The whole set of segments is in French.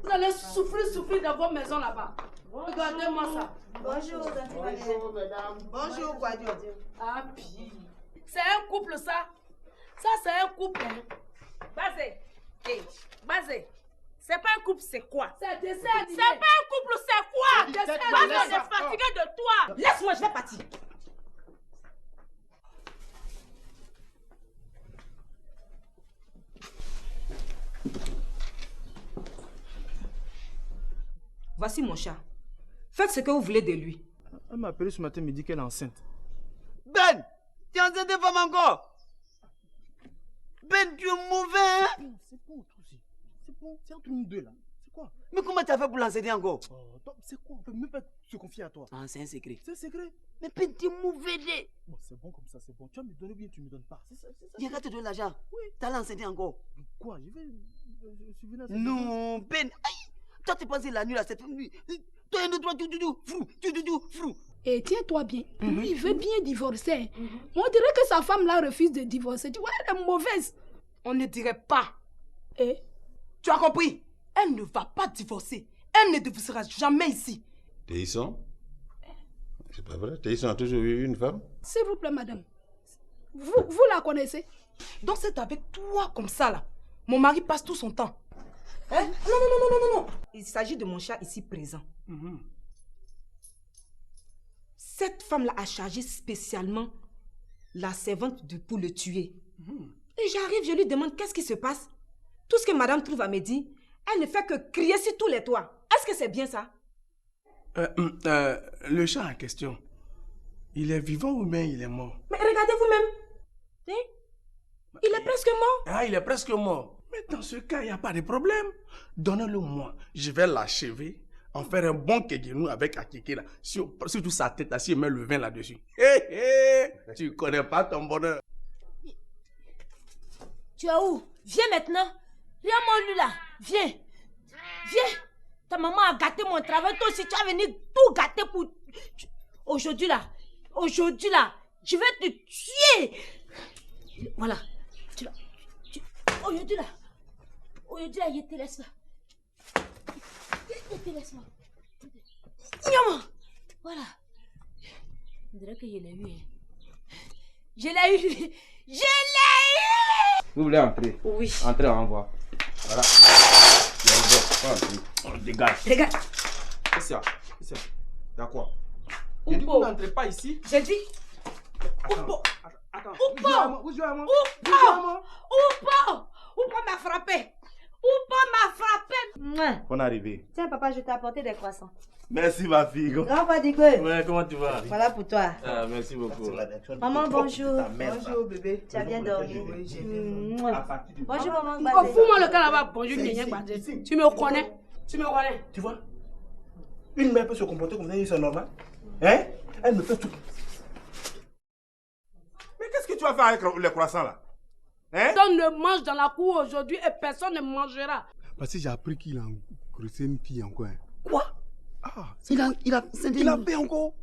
Vous allez souffrir dans vos maisons là-bas. Regardez-moi ça. Bonjour, bonjour, madame. Bonjour, Guadio. Ah, pire. C'est un couple, ça. Ça, c'est un couple. Basé. Hey, Basé. C'est pas un couple, c'est quoi? C'est des C'est pas un couple, c'est quoi? Basé, on est fatigué de toi. Laisse-moi, je vais partir. Voici mon chat. Faites ce que vous voulez de lui. Elle m'a appelé ce matin, me dit qu'elle est enceinte. Ben, tu es enceinte de femme encore? Ben, tu es mauvais, hein? C'est bon, toi aussi. C'est bon, c'est entre nous deux là. C'est quoi? Mais comment tu as fait pour l'enceinte encore? C'est quoi? On peut même pas se confier à toi. Ah, c'est un secret. C'est un secret. Mais Ben, tu es mauvais. Bon, c'est bon comme ça, c'est bon. Tu vas me donner ou bien tu me donnes pas. C'est ça. Viens, quand tu donnes l'argent. Oui. Tu as l'enceinte encore. Quoi? Je suis venu à Non, Ben. Aïe! Toi, tu pensais la nuit là, cette nuit. Toi, un, deux, trois, frou. Et tiens-toi bien. Lui, il veut bien divorcer. On dirait que sa femme là refuse de divorcer. Tu vois, elle est mauvaise. On ne dirait pas. Et tu as compris? Elle ne va pas divorcer. Elle ne divorcera jamais ici. Téhisson? C'est pas vrai. Téhisson a toujours eu une femme? s'il vous plaît, madame. Vous la connaissez? Donc c'est avec toi comme ça là. Mon mari passe tout son temps. Hein? Non. Il s'agit de mon chat ici présent. Cette femme-là a chargé spécialement la servante pour le tuer. Et j'arrive, je lui demande qu'est-ce qui se passe. Tout ce que madame trouve à me dire, elle ne fait que crier sur tous les toits. Est-ce que c'est bien ça? Le chat en question, il est vivant ou bien il est mort? Mais regardez vous-même. Hein? Il est presque mort. Ah, il est presque mort. Mais dans ce cas, il n'y a pas de problème. Donnez-le moi. Je vais l'achever, en faire un bon kegenou avec Akeke là. Surtout sa tête là, si il met le vin là-dessus. Tu connais pas ton bonheur. Tu es où? Viens maintenant. Regarde-moi lui là. Viens. Ta maman a gâté mon travail. Toi aussi, tu vas venir tout gâter pour... Aujourd'hui là, je vais te tuer. Voilà. Aujourd'hui là, je te laisse pas. Je te laisse pas. Voilà. On dirait que je l'ai eu. Je l'ai eu. Vous voulez entrer? Oui. Entrez, on voit. Voilà. On dégage. Regarde. Qu'est-ce qu'il y a quoi? J'ai dit, vous n'entrez pas ici. J'ai dit. Attends. Vous jouez à moi. Oupo m'a frappé. On est arrivé. Tiens, papa, je t'ai apporté des croissants. Merci, ma fille. Grand Fadigo. Ouais, comment tu vas? Voilà pour toi. Ah, merci beaucoup. Maman, bonjour. Bonjour, bébé. Tu as bien dormi? Oui, j'ai bien dormi. Bonjour, maman. Oh, fous-moi le cas là-bas. Bonjour, tu me connais? Tu vois? Une mère peut se comporter comme ça, c'est normal. Hein? Elle me fait tout. Mais qu'est-ce que tu vas faire avec les croissants là? Hein? Personne ne mange dans la cour aujourd'hui et personne ne mangera. Parce que j'ai appris qu'il a engrossé une fille encore. Quoi? Ah, Il a fait encore.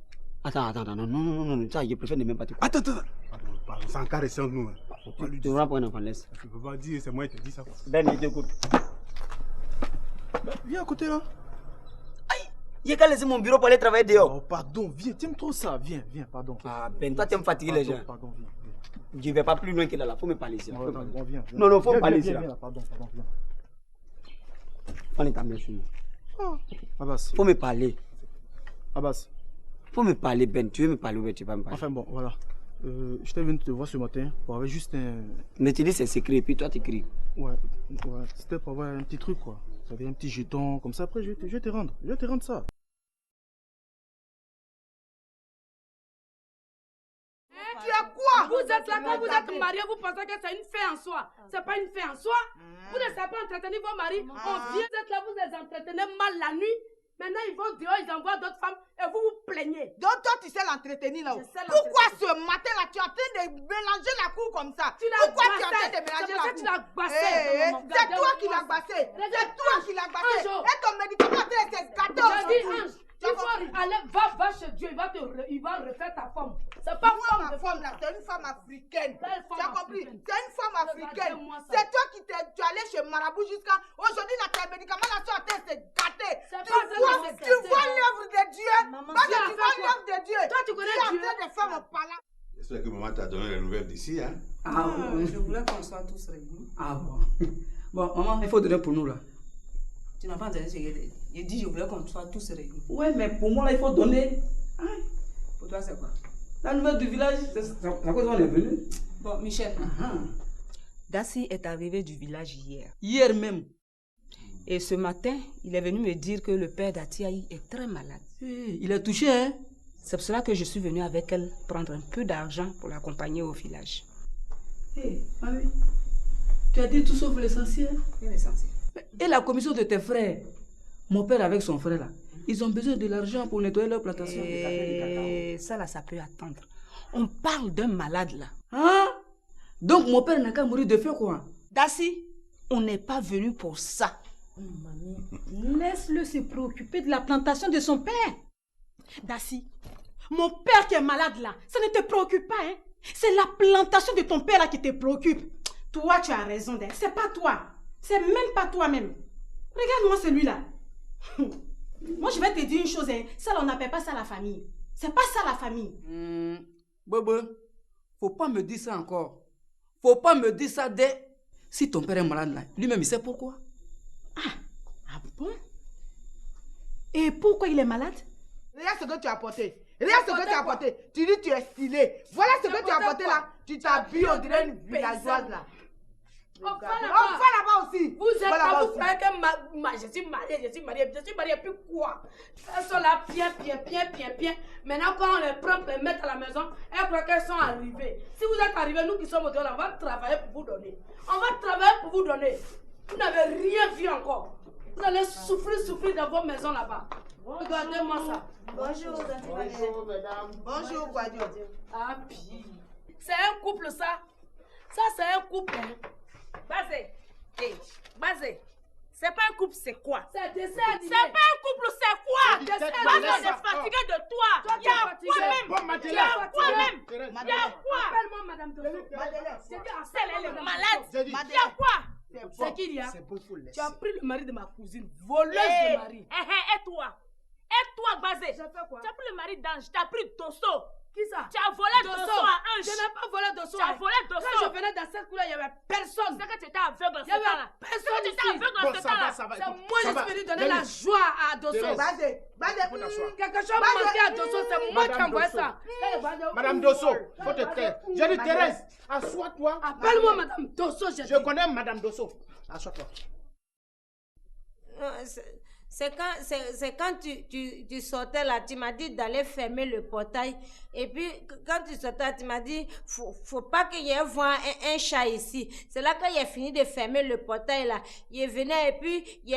Attends, non, ça, je préfère ne même pas te croire. Attends. Pardon, c'est encore récent, nous. Tu vas pour un enfant, laisse. Je peux pas dire, c'est moi qui te dis ça. Ben, il t'écoute. Viens à côté là. Aïe! Il a qu'à laisser mon bureau pour aller travailler dehors. Oh, pardon, viens, t'aimes trop ça. Viens, pardon. Ah, Ben, toi, t'aimes fatiguer les gens. Pardon, viens. Je vais pas plus loin que là, faut me parler ici. Viens. Non, faut me parler ici. Viens, pardon, viens. On est tombé sur nous. Abbas. Faut me parler. Abbas. Faut me parler, Ben. Tu veux me parler ou tu vas me parler? Enfin bon, voilà. J'étais venu te voir ce matin pour avoir juste un... Mais tu dis c'est secret et puis toi tu cries. Ouais. C'était pour avoir un petit truc quoi. Ça avait un petit jeton comme ça. Après je vais te rendre. Je vais te rendre ça. Tu as quoi? Vous êtes là quand vous êtes mariés, vous pensez que c'est une fin en soi. C'est pas une fin en soi. Vous ne savez pas entretenir vos maris. On vient d'être là, vous les entretenez mal la nuit. Maintenant, ils vont dehors, ils envoient d'autres femmes et vous vous plaignez. Donc, toi, tu sais l'entretenir là-haut. Pourquoi ce matin-là, tu es en train de mélanger la cour comme ça? Pourquoi tu es en train de mélanger la cour? Tu l'as bassé. C'est toi qui l'as bassé. C'est toi qui l'as bassé. Et ton médicament, c'est gâteau aujourd'hui. Allez, va chez Dieu, il va refaire ta forme. C'est pas moi, ma femme là, c'est une femme africaine. Tu as compris? C'est une femme africaine. C'est toi qui tu es allé chez Marabout jusqu'à aujourd'hui, là, tes médicaments là sont en train de se gâter. Tu vois l'œuvre de Dieu. Parce que tu vois l'œuvre de Dieu. Toi, tu connais Dieu. Tu es en train de faire mon palace. J'espère que maman t'a donné les nouvelles d'ici, hein? Ah oui. Je voulais qu'on soit tous réunis. Ah bon. Bon, maman, il faut donner pour nous là. Tu n'as pas entendu ce que j'ai dit, je voulais qu'on soit tous réunis. Ouais, mais pour moi là, il faut donner. Ah, pour toi, c'est quoi? La nouvelle du village, c'est à cause on est venu. Bon, Michel. Dassi est arrivé du village hier. Hier même. Et ce matin, il est venu me dire que le père d'Atiaï est très malade. Il est touché, hein? C'est pour cela que je suis venue avec elle prendre un peu d'argent pour l'accompagner au village. Hé, mamie, tu as dit tout sauf l'essentiel. Quel essentiel? Et la commission de tes frères, mon père avec son frère là, ils ont besoin de l'argent pour nettoyer leur plantation. Et ça là, ça peut attendre. On parle d'un malade là. Hein? Donc mon père n'a qu'à mourir de faim quoi? Dassi, on n'est pas venu pour ça. Mamie, laisse-le se préoccuper de la plantation de son père. Dassi, mon père qui est malade là, ça ne te préoccupe pas, hein? C'est la plantation de ton père là qui te préoccupe. Toi, tu as raison, c'est pas toi. C'est même pas toi-même. Regarde-moi celui-là. Moi, je vais te dire une chose, hein. Ça, on n'appelle pas ça la famille. C'est pas ça la famille. Bobo, faut pas me dire ça encore. Faut pas me dire ça dès... Si ton père est malade là, lui-même il sait pourquoi. Ah bon? Et pourquoi il est malade? Regarde ce que tu as apporté. Regarde ce que tu as apporté. Tu dis tu es stylé. Voilà ce que tu as apporté là. Tu t'habilles, on dirait une villageoise là. On va là-bas aussi. Vous êtes là, vous croyez que je suis mariée, puis quoi? Elles sont là, bien. Maintenant, quand on les prend pour les mettre à la maison, elles croient qu'elles sont arrivées. Si vous êtes arrivés, nous qui sommes au dehors, on va travailler pour vous donner. Vous n'avez rien vu encore. Vous allez souffrir dans vos maisons là-bas. Regardez-moi ça. Bonjour, madame. Bonjour, Guadio. Ah, puis. C'est un couple, ça. Ça, c'est un couple. Basé. C'est pas un couple, c'est quoi? C'est un dessin animé. C'est pas un couple, c'est quoi? Basé, on est fatigué de toi. Il y a quoi même? Appelle-moi Madame Dosso. Elle est malade. Il y a quoi? C'est qui il y a? Tu as pris le mari de ma cousine, voleuse de mari. Et toi, Basé? J'ai fait quoi? Tu as pris le mari d'Ange, tu as pris Dosso. Qui ça? Tu as volé Dosso à Ange. Je n'ai pas volé Dosso. Tu as volé Dosso. Quand je venais dans cette cour-là, il n'y avait personne. C'est que tu étais aveugle en ce temps-là. Personne ici. C'est moi qui suis venu donner la joie à Dosso. Quelque chose manquait à Dosso, c'est moi qui envoie ça. Madame Dosso, faut te taire. J'ai dit Thérèse, assois-toi. Appelle-moi Madame Dosso. Je connais Madame Dosso. Assois-toi. C'est quand tu sortais là, tu m'as dit d'aller fermer le portail. Et puis, quand tu sortais, tu m'as dit, faut pas qu'il y ait un chat ici. C'est là qu'il a fini de fermer le portail là. Il venait et puis, il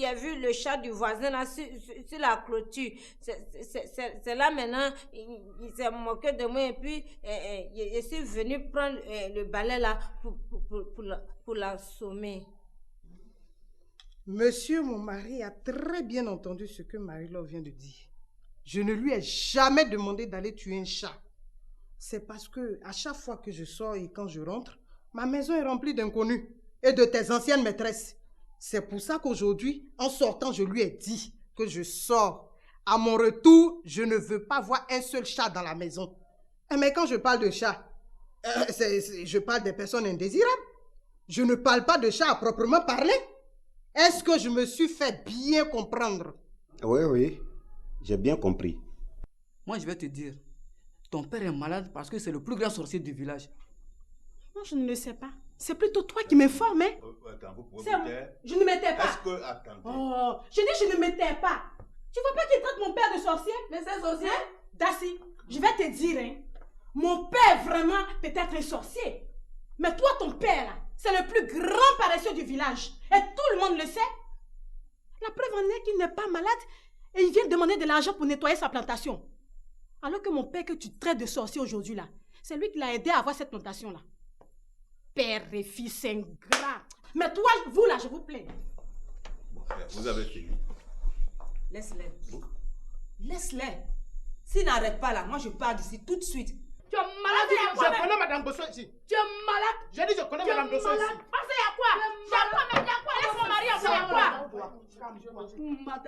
a vu le chat du voisin là sur la clôture. C'est là maintenant, il s'est moqué de moi et puis, je suis venu prendre le balai là pour l'assommer. Monsieur, mon mari, a très bien entendu ce que Marie-Laure vient de dire. Je ne lui ai jamais demandé d'aller tuer un chat. C'est parce que à chaque fois que je sors et quand je rentre, ma maison est remplie d'inconnus et de tes anciennes maîtresses. C'est pour ça qu'aujourd'hui, en sortant, je lui ai dit que je sors. À mon retour, je ne veux pas voir un seul chat dans la maison. Mais quand je parle de chat, je parle des personnes indésirables. Je ne parle pas de chat à proprement parler. Est-ce que je me suis fait bien comprendre? Oui, j'ai bien compris. Moi, je vais te dire, ton père est malade parce que c'est le plus grand sorcier du village. Non, je ne le sais pas. C'est plutôt toi qui m'informes, hein? Je ne m'étais pas. Oh, je dis je ne m'étais pas. Tu vois pas qu'il traite mon père de sorcier? Mais c'est sorcier? Hein? Dassi, je vais te dire, hein, mon père vraiment peut-être un sorcier. Mais toi, ton père, là, c'est le plus grand paresseux du village. Et tout le monde le sait. La preuve en est qu'il n'est pas malade et il vient demander de l'argent pour nettoyer sa plantation. Alors que mon père que tu traites de sorcier aujourd'hui, là, c'est lui qui l'a aidé à avoir cette plantation-là. Père et fils ingrat. Mais toi, vous là, je vous plains. Bon, vous avez fini. Laisse-les. Laisse-les. S'ils n'arrêtent pas là, moi je pars d'ici tout de suite. Tu es malade. Je connais Madame Dosso ici. Tu es malade. J'ai dit je connais Madame Dosso ici. Parce qu'il y a quoi? Il y a quoi, mais il y a quoi? Laisse mon mari en quoi?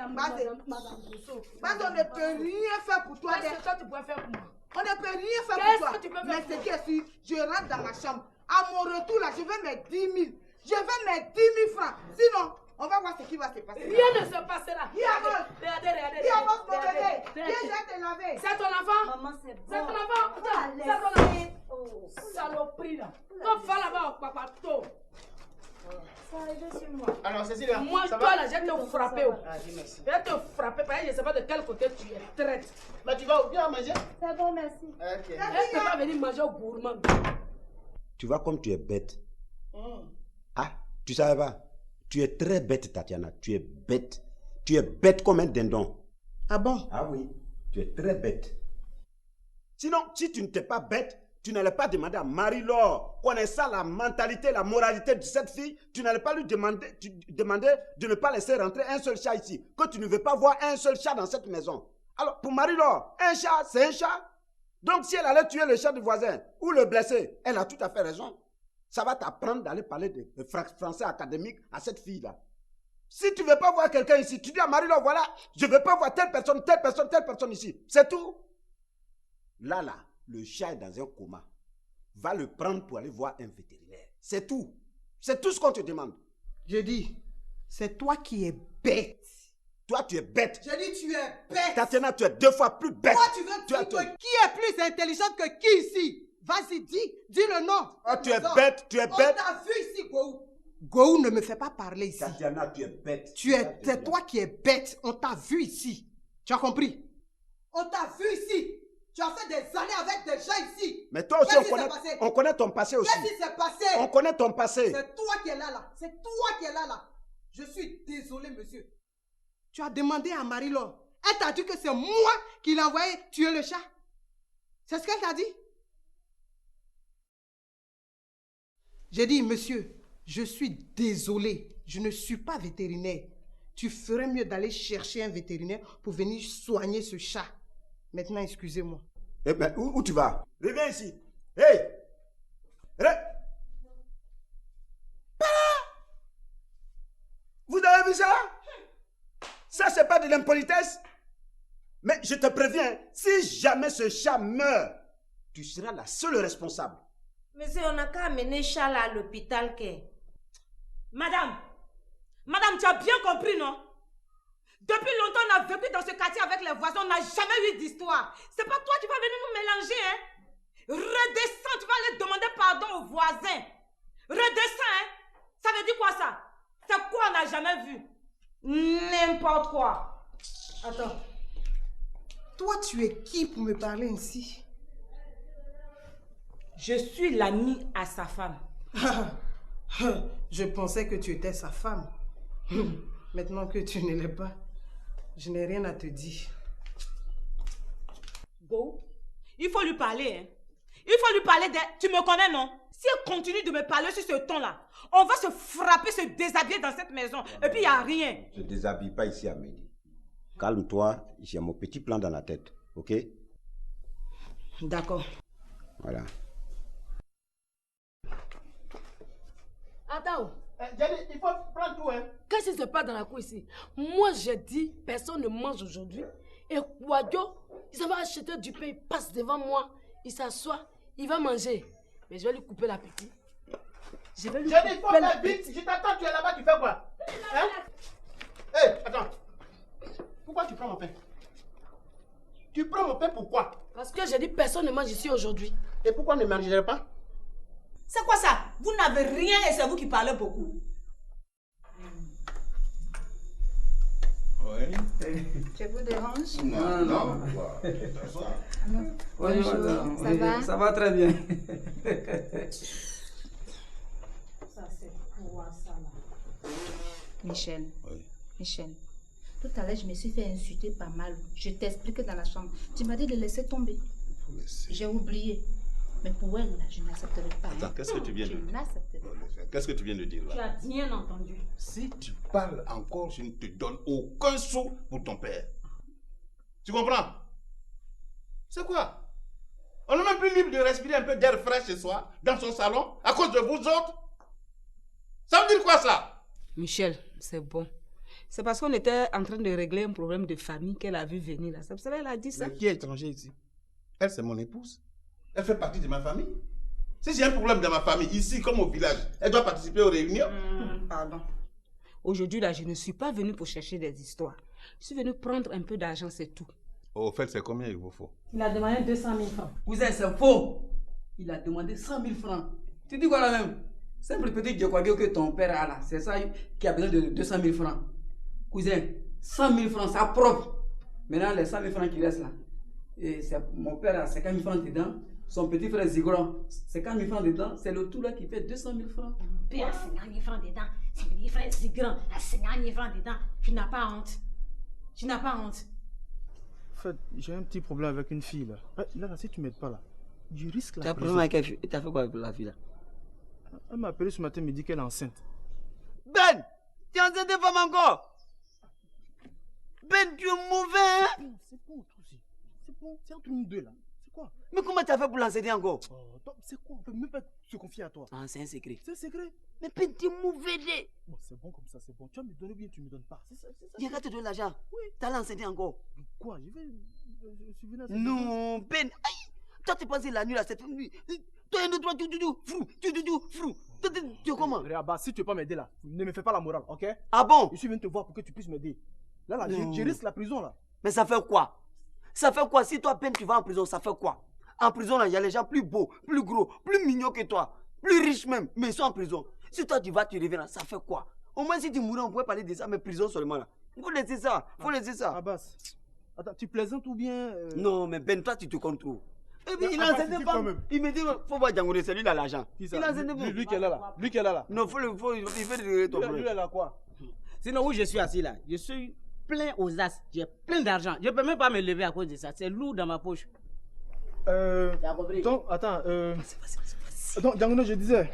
Madame Dosso. Base, on ne peut rien faire pour toi. Qu'est-ce que toi tu peux faire pour moi? On ne peut rien faire pour toi. Qu'est-ce que tu peux faire mais pour ce qui est sûr, je rentre dans ma chambre. À mon retour là, je vais mettre 10 000. Je vais mettre 10 000 francs. Sinon, on va voir ce qui va se passer. Rien ne se passera. Regardez. Viens, avance mon bébé. Viens, je vais te laver. C'est ton enfant? Maman, c'est bon. C'est ton enfant? C'est ton enfant? Oh, saloperie là. Quand va là-bas au papato. Alors, Cécilia, moi, ça toi va? là, je vais te frapper. Dis merci. Je vais te frapper parce que je ne sais pas de quel côté tu es. Traite. Mais tu vas bien manger? C'est bon, merci. Ok. Elle ne peut pas venir manger au gourmand. Tu vois comme tu es bête. Ah, tu savais pas? Tu es très bête, Tatiana. Tu es bête. Tu es bête comme un dindon. Ah bon? Ah oui, tu es très bête. Sinon, si tu n'étais pas bête, tu n'allais pas demander à Marie-Laure, connaissant la mentalité, la moralité de cette fille, tu n'allais pas lui demander de ne pas laisser rentrer un seul chat ici. Que tu ne veux pas voir un seul chat dans cette maison. Alors, pour Marie-Laure, un chat, c'est un chat. Donc, si elle allait tuer le chat du voisin ou le blesser, elle a tout à fait raison. Ça va t'apprendre d'aller parler de français académique à cette fille-là. Si tu ne veux pas voir quelqu'un ici, tu dis à Marie-Laure, voilà, je ne veux pas voir telle personne ici. C'est tout. Là, le chat est dans un coma. Va le prendre pour aller voir un vétérinaire. C'est tout. C'est tout ce qu'on te demande. Je dis, c'est toi qui es bête. Toi, tu es bête. Je dis, tu es bête. Tatiana, tu es 2 fois plus bête. Toi, tu veux dire que qui est plus intelligente que qui ici? Vas-y, dis le nom. Ah, tu es bête, tu es bête. On t'a vu ici, Gohou. Gohou, ne me fais pas parler ici. Tatiana, tu es bête. C'est toi qui es bête. On t'a vu ici. Tu as compris? On t'a vu ici. Tu as fait des années avec des gens ici. Mais toi aussi, on connaît ton passé aussi. Qu'est-ce qui s'est passé? On connaît ton passé. C'est toi qui es là. C'est toi qui es là. Je suis désolé, monsieur. Tu as demandé à Marie-Laure. Elle t'a dit que c'est moi qui l'ai envoyé tuer le chat. C'est ce qu'elle t'a dit? J'ai dit, monsieur, je suis désolé. Je ne suis pas vétérinaire. Tu ferais mieux d'aller chercher un vétérinaire pour venir soigner ce chat. Maintenant, excusez-moi. Eh ben, où tu vas? Reviens ici. Hey! Vous avez vu ça? Ça, c'est pas de l'impolitesse? Mais je te préviens, si jamais ce chat meurt, tu seras la seule responsable. Monsieur, on n'a qu'à amener chat là à l'hôpital. Madame, tu as bien compris, non? Depuis longtemps, on a vécu dans ce quartier avec les voisins, on n'a jamais eu d'histoire. C'est pas toi qui vas venir nous mélanger, hein? Redescends, tu vas aller demander pardon aux voisins. Redescends, hein? Ça veut dire quoi ça? C'est quoi on n'a jamais vu? N'importe quoi. Attends. Toi, tu es qui pour me parler ainsi? Je suis l'amie à sa femme. Je pensais que tu étais sa femme. Maintenant que tu ne l'es pas, je n'ai rien à te dire. Go, il faut lui parler, hein. Il faut lui parler d'elle. Tu me connais, non? Si elle continue de me parler sur ce ton-là, on va se frapper, se déshabiller dans cette maison. Et puis, il n'y a rien. Je ne te déshabille pas ici, Amélie. Calme-toi, j'ai mon petit plan dans la tête, ok? D'accord. Voilà. Attends. Jenny, il faut prendre tout, hein. Qu'est-ce qui se passe dans la cour ici? Moi, j'ai dit, personne ne mange aujourd'hui. Et Kouadio, il va acheter du pain, il passe devant moi, il s'assoit, il va manger. Mais je vais lui couper l'appétit. Je vais lui Jenny, il faut couper faire vite. Je t'attends, tu es là-bas, tu fais quoi? Hein? Hé, attends. Pourquoi tu prends mon pain? Tu prends mon pain pourquoi? Parce que j'ai dit, personne ne mange ici aujourd'hui. Et pourquoi ne mangerait pas? C'est quoi ça? Vous n'avez rien et c'est vous qui parlez beaucoup. Oui. Je vous dérange? Non. Bonjour, ça va? Ça va très bien. Ça c'est quoi ça là? Michel. Oui. Michel. Tout à l'heure, je me suis fait insulter pas mal. Je t'ai expliqué dans la chambre. Tu m'as dit de laisser tomber. J'ai oublié. Mais pour elle, là, je n'accepterai pas. Attends, qu'est-ce que tu viens de dire? Je n'accepterai pas. Qu'est-ce que tu viens de dire là? Tu as bien entendu. Si tu parles encore, je ne te donne aucun sou pour ton père. Tu comprends? C'est quoi? On n'est même plus libre de respirer un peu d'air frais chez soi, dans son salon, à cause de vous autres. Ça veut dire quoi ça? Michel, c'est bon. C'est parce qu'on était en train de régler un problème de famille qu'elle a vu venir là. C'est pour ça qu'elle a dit ça. Mais qui est étranger ici? Elle, c'est mon épouse. Elle fait partie de ma famille. Si j'ai un problème dans ma famille, ici comme au village, elle doit participer aux réunions. Pardon. Aujourd'hui là, je ne suis pas venue pour chercher des histoires. Je suis venue prendre un peu d'argent, c'est tout. Au fait, c'est combien il vous faut? Il a demandé 200 000 francs. Cousin, c'est faux. Il a demandé 100 000 francs. Tu dis quoi là même? Simple petit Djokwagio que ton père a là. C'est ça qui a besoin de 200 000 francs. Cousin, 100 000 francs, ça propre. Maintenant, les 100 000 francs qui restent là, et mon père a 50 000 francs dedans. Son petit frère Zigron, 50 000 francs dedans. C'est le tout là qui fait 200 000 francs. Père a 50 000 francs dedans. Son petit frère Zigron a 50 000 francs dedans. Tu n'as pas honte. Tu n'as pas honte. En fait, j'ai un petit problème avec une fille là. Là, si tu m'aides pas là, je risque la Tu as un prison. problème avec quelle fille? T'as fait quoi avec la fille là? Elle m'a appelé ce matin, me dit qu'elle est enceinte. Ben, tu es enceinte de femme encore? Ben, tu es mauvais, hein? C'est bon, aussi. C'est bon, c'est entre nous deux là. C'est quoi? Mais comment tu as fait pour l'enceinte encore? C'est quoi? On peut même pas se confier à toi. Ah, c'est un secret. C'est un secret. Mais Ben, tu es mauvais. Bon, c'est bon comme ça, c'est bon. Tu vas me donner ou bien tu me donnes pas. C'est ça. Il va te donner l'argent. Oui. Tu as l'enceinte encore. Quoi? Je suis venu à cette Non, Ben. Aïe! Toi, tu penses la nuit là, cette nuit. Toi, un, deux, trois, frou. Tu es comment? Bah, si tu veux pas m'aider là, ne me fais pas la morale, ok? Ah bon? Je suis venu te voir pour que tu puisses m'aider. Là, Non. je risque la prison là. Mais ça fait quoi? Ça fait quoi? Si toi, Ben, tu vas en prison, ça fait quoi? En prison, là, il y a les gens plus beaux, plus gros, plus mignons que toi, plus riches même, mais ils sont en prison. Si toi, tu vas, tu reviens là, ça fait quoi? Au moins, si tu mourais, on pourrait parler de ça, mais prison seulement là. Faut laisser ça, faut laisser ça. Abbas, attends, tu plaisantes ou bien... Non, mais Ben, toi, tu te contrôles. Et puis, Mais il Abbas, a enseigné dis pas. quand même. Il me dit, faut voir Django, c'est lui, il a l'argent. Il a enseigné pas. Lui qui est là. Lui qui est là. Non, il fait régler ton Lui, problème. elle a quoi? Sinon, où je suis assis là, je suis plein aux as. J'ai plein d'argent. Je ne peux même pas me lever à cause de ça. C'est lourd dans ma poche. Donc, attends. Donc, Django, je disais.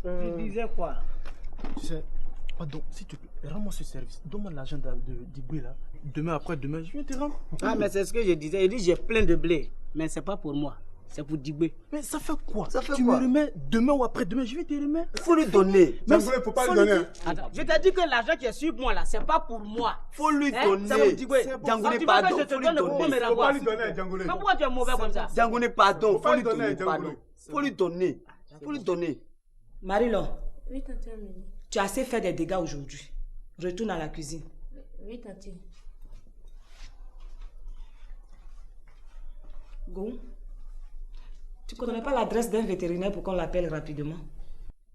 Tu disais quoi? Tu sais, pardon, s'il te plaît, rends-moi ce service. Donne-moi l'argent d'Iboué là. Demain, après-demain, je viens te rendre. Ah, mais c'est ce que je disais. Il dit j'ai plein de blé. Mais c'est pas pour moi. C'est pour Dibé. Mais ça fait quoi? Ça fait tu quoi? me remets demain ou après-demain, je vais te remettre. Faut lui donner. Mais il faut pas lui donner. Attends, je t'ai dit que l'argent qui est sur moi là, c'est pas pour moi. Faut lui Hein? donner. C'est pour Dibé. Djangoné, Tu pardon, veux que je te faut lui donne pour donner. me Faut pas revoir. lui donner, Djangoné. Mais pourquoi tu es mauvais comme ça? Djangoné, pardon, faut lui lui donner, donner, pardon. Djangoné. Faut lui donner. Faut lui donner. Marilon, Oui, tante Amélie. tu as assez fait des dégâts aujourd'hui. Retourne à la cuisine. Oui, tante. Go. Tu connais pas l'adresse d'un vétérinaire pour qu'on l'appelle rapidement?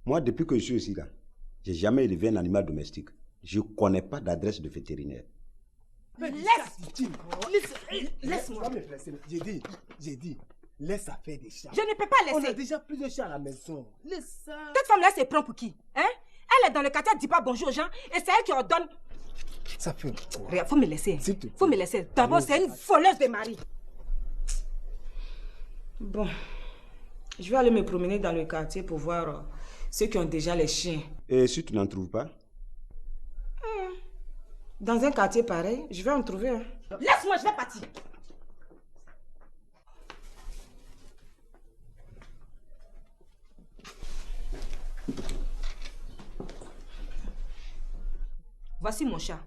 Moi, depuis que je suis ici, là, j'ai jamais élevé un animal domestique. Je ne connais pas d'adresse de vétérinaire. Laisse-moi. J'ai dit, laisse affaire des chats. Je ne peux pas laisser. On a déjà plusieurs chats à la maison. Laisse ça. Cette femme-là se prend pour qui? Hein? Elle est dans le quartier, elle ne dit pas bonjour aux gens et c'est elle qui ordonne. Ça fait. Regarde, faut me laisser. Faut me laisser. D'abord, c'est une voleuse de mari. Bon, je vais aller me promener dans le quartier pour voir ceux qui ont déjà les chiens. Et si tu n'en trouves pas? Dans un quartier pareil, je vais en trouver un. Laisse-moi, je vais partir. Voici mon chat.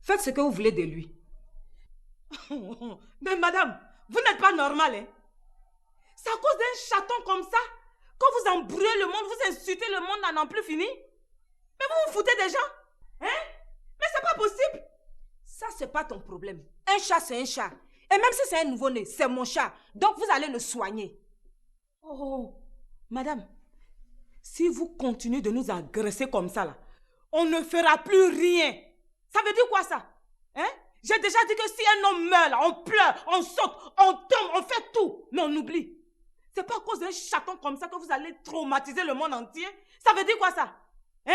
Faites ce que vous voulez de lui. Mais madame, vous n'êtes pas normale, hein? C'est à cause d'un chaton comme ça que vous embrouillez le monde, vous insultez le monde à n'en plus finir? Mais vous vous foutez des gens? Hein? Mais c'est pas possible! Ça, c'est pas ton problème. Un chat, c'est un chat. Et même si c'est un nouveau-né, c'est mon chat. Donc, vous allez le soigner. Oh, madame, si vous continuez de nous agresser comme ça, là, on ne fera plus rien. Ça veut dire quoi, ça? Hein? J'ai déjà dit que si un homme meurt, là, on pleure, on saute, on tombe, on fait tout. Mais on oublie. C'est pas à cause d'un chaton comme ça que vous allez traumatiser le monde entier. Ça veut dire quoi, ça? Hein?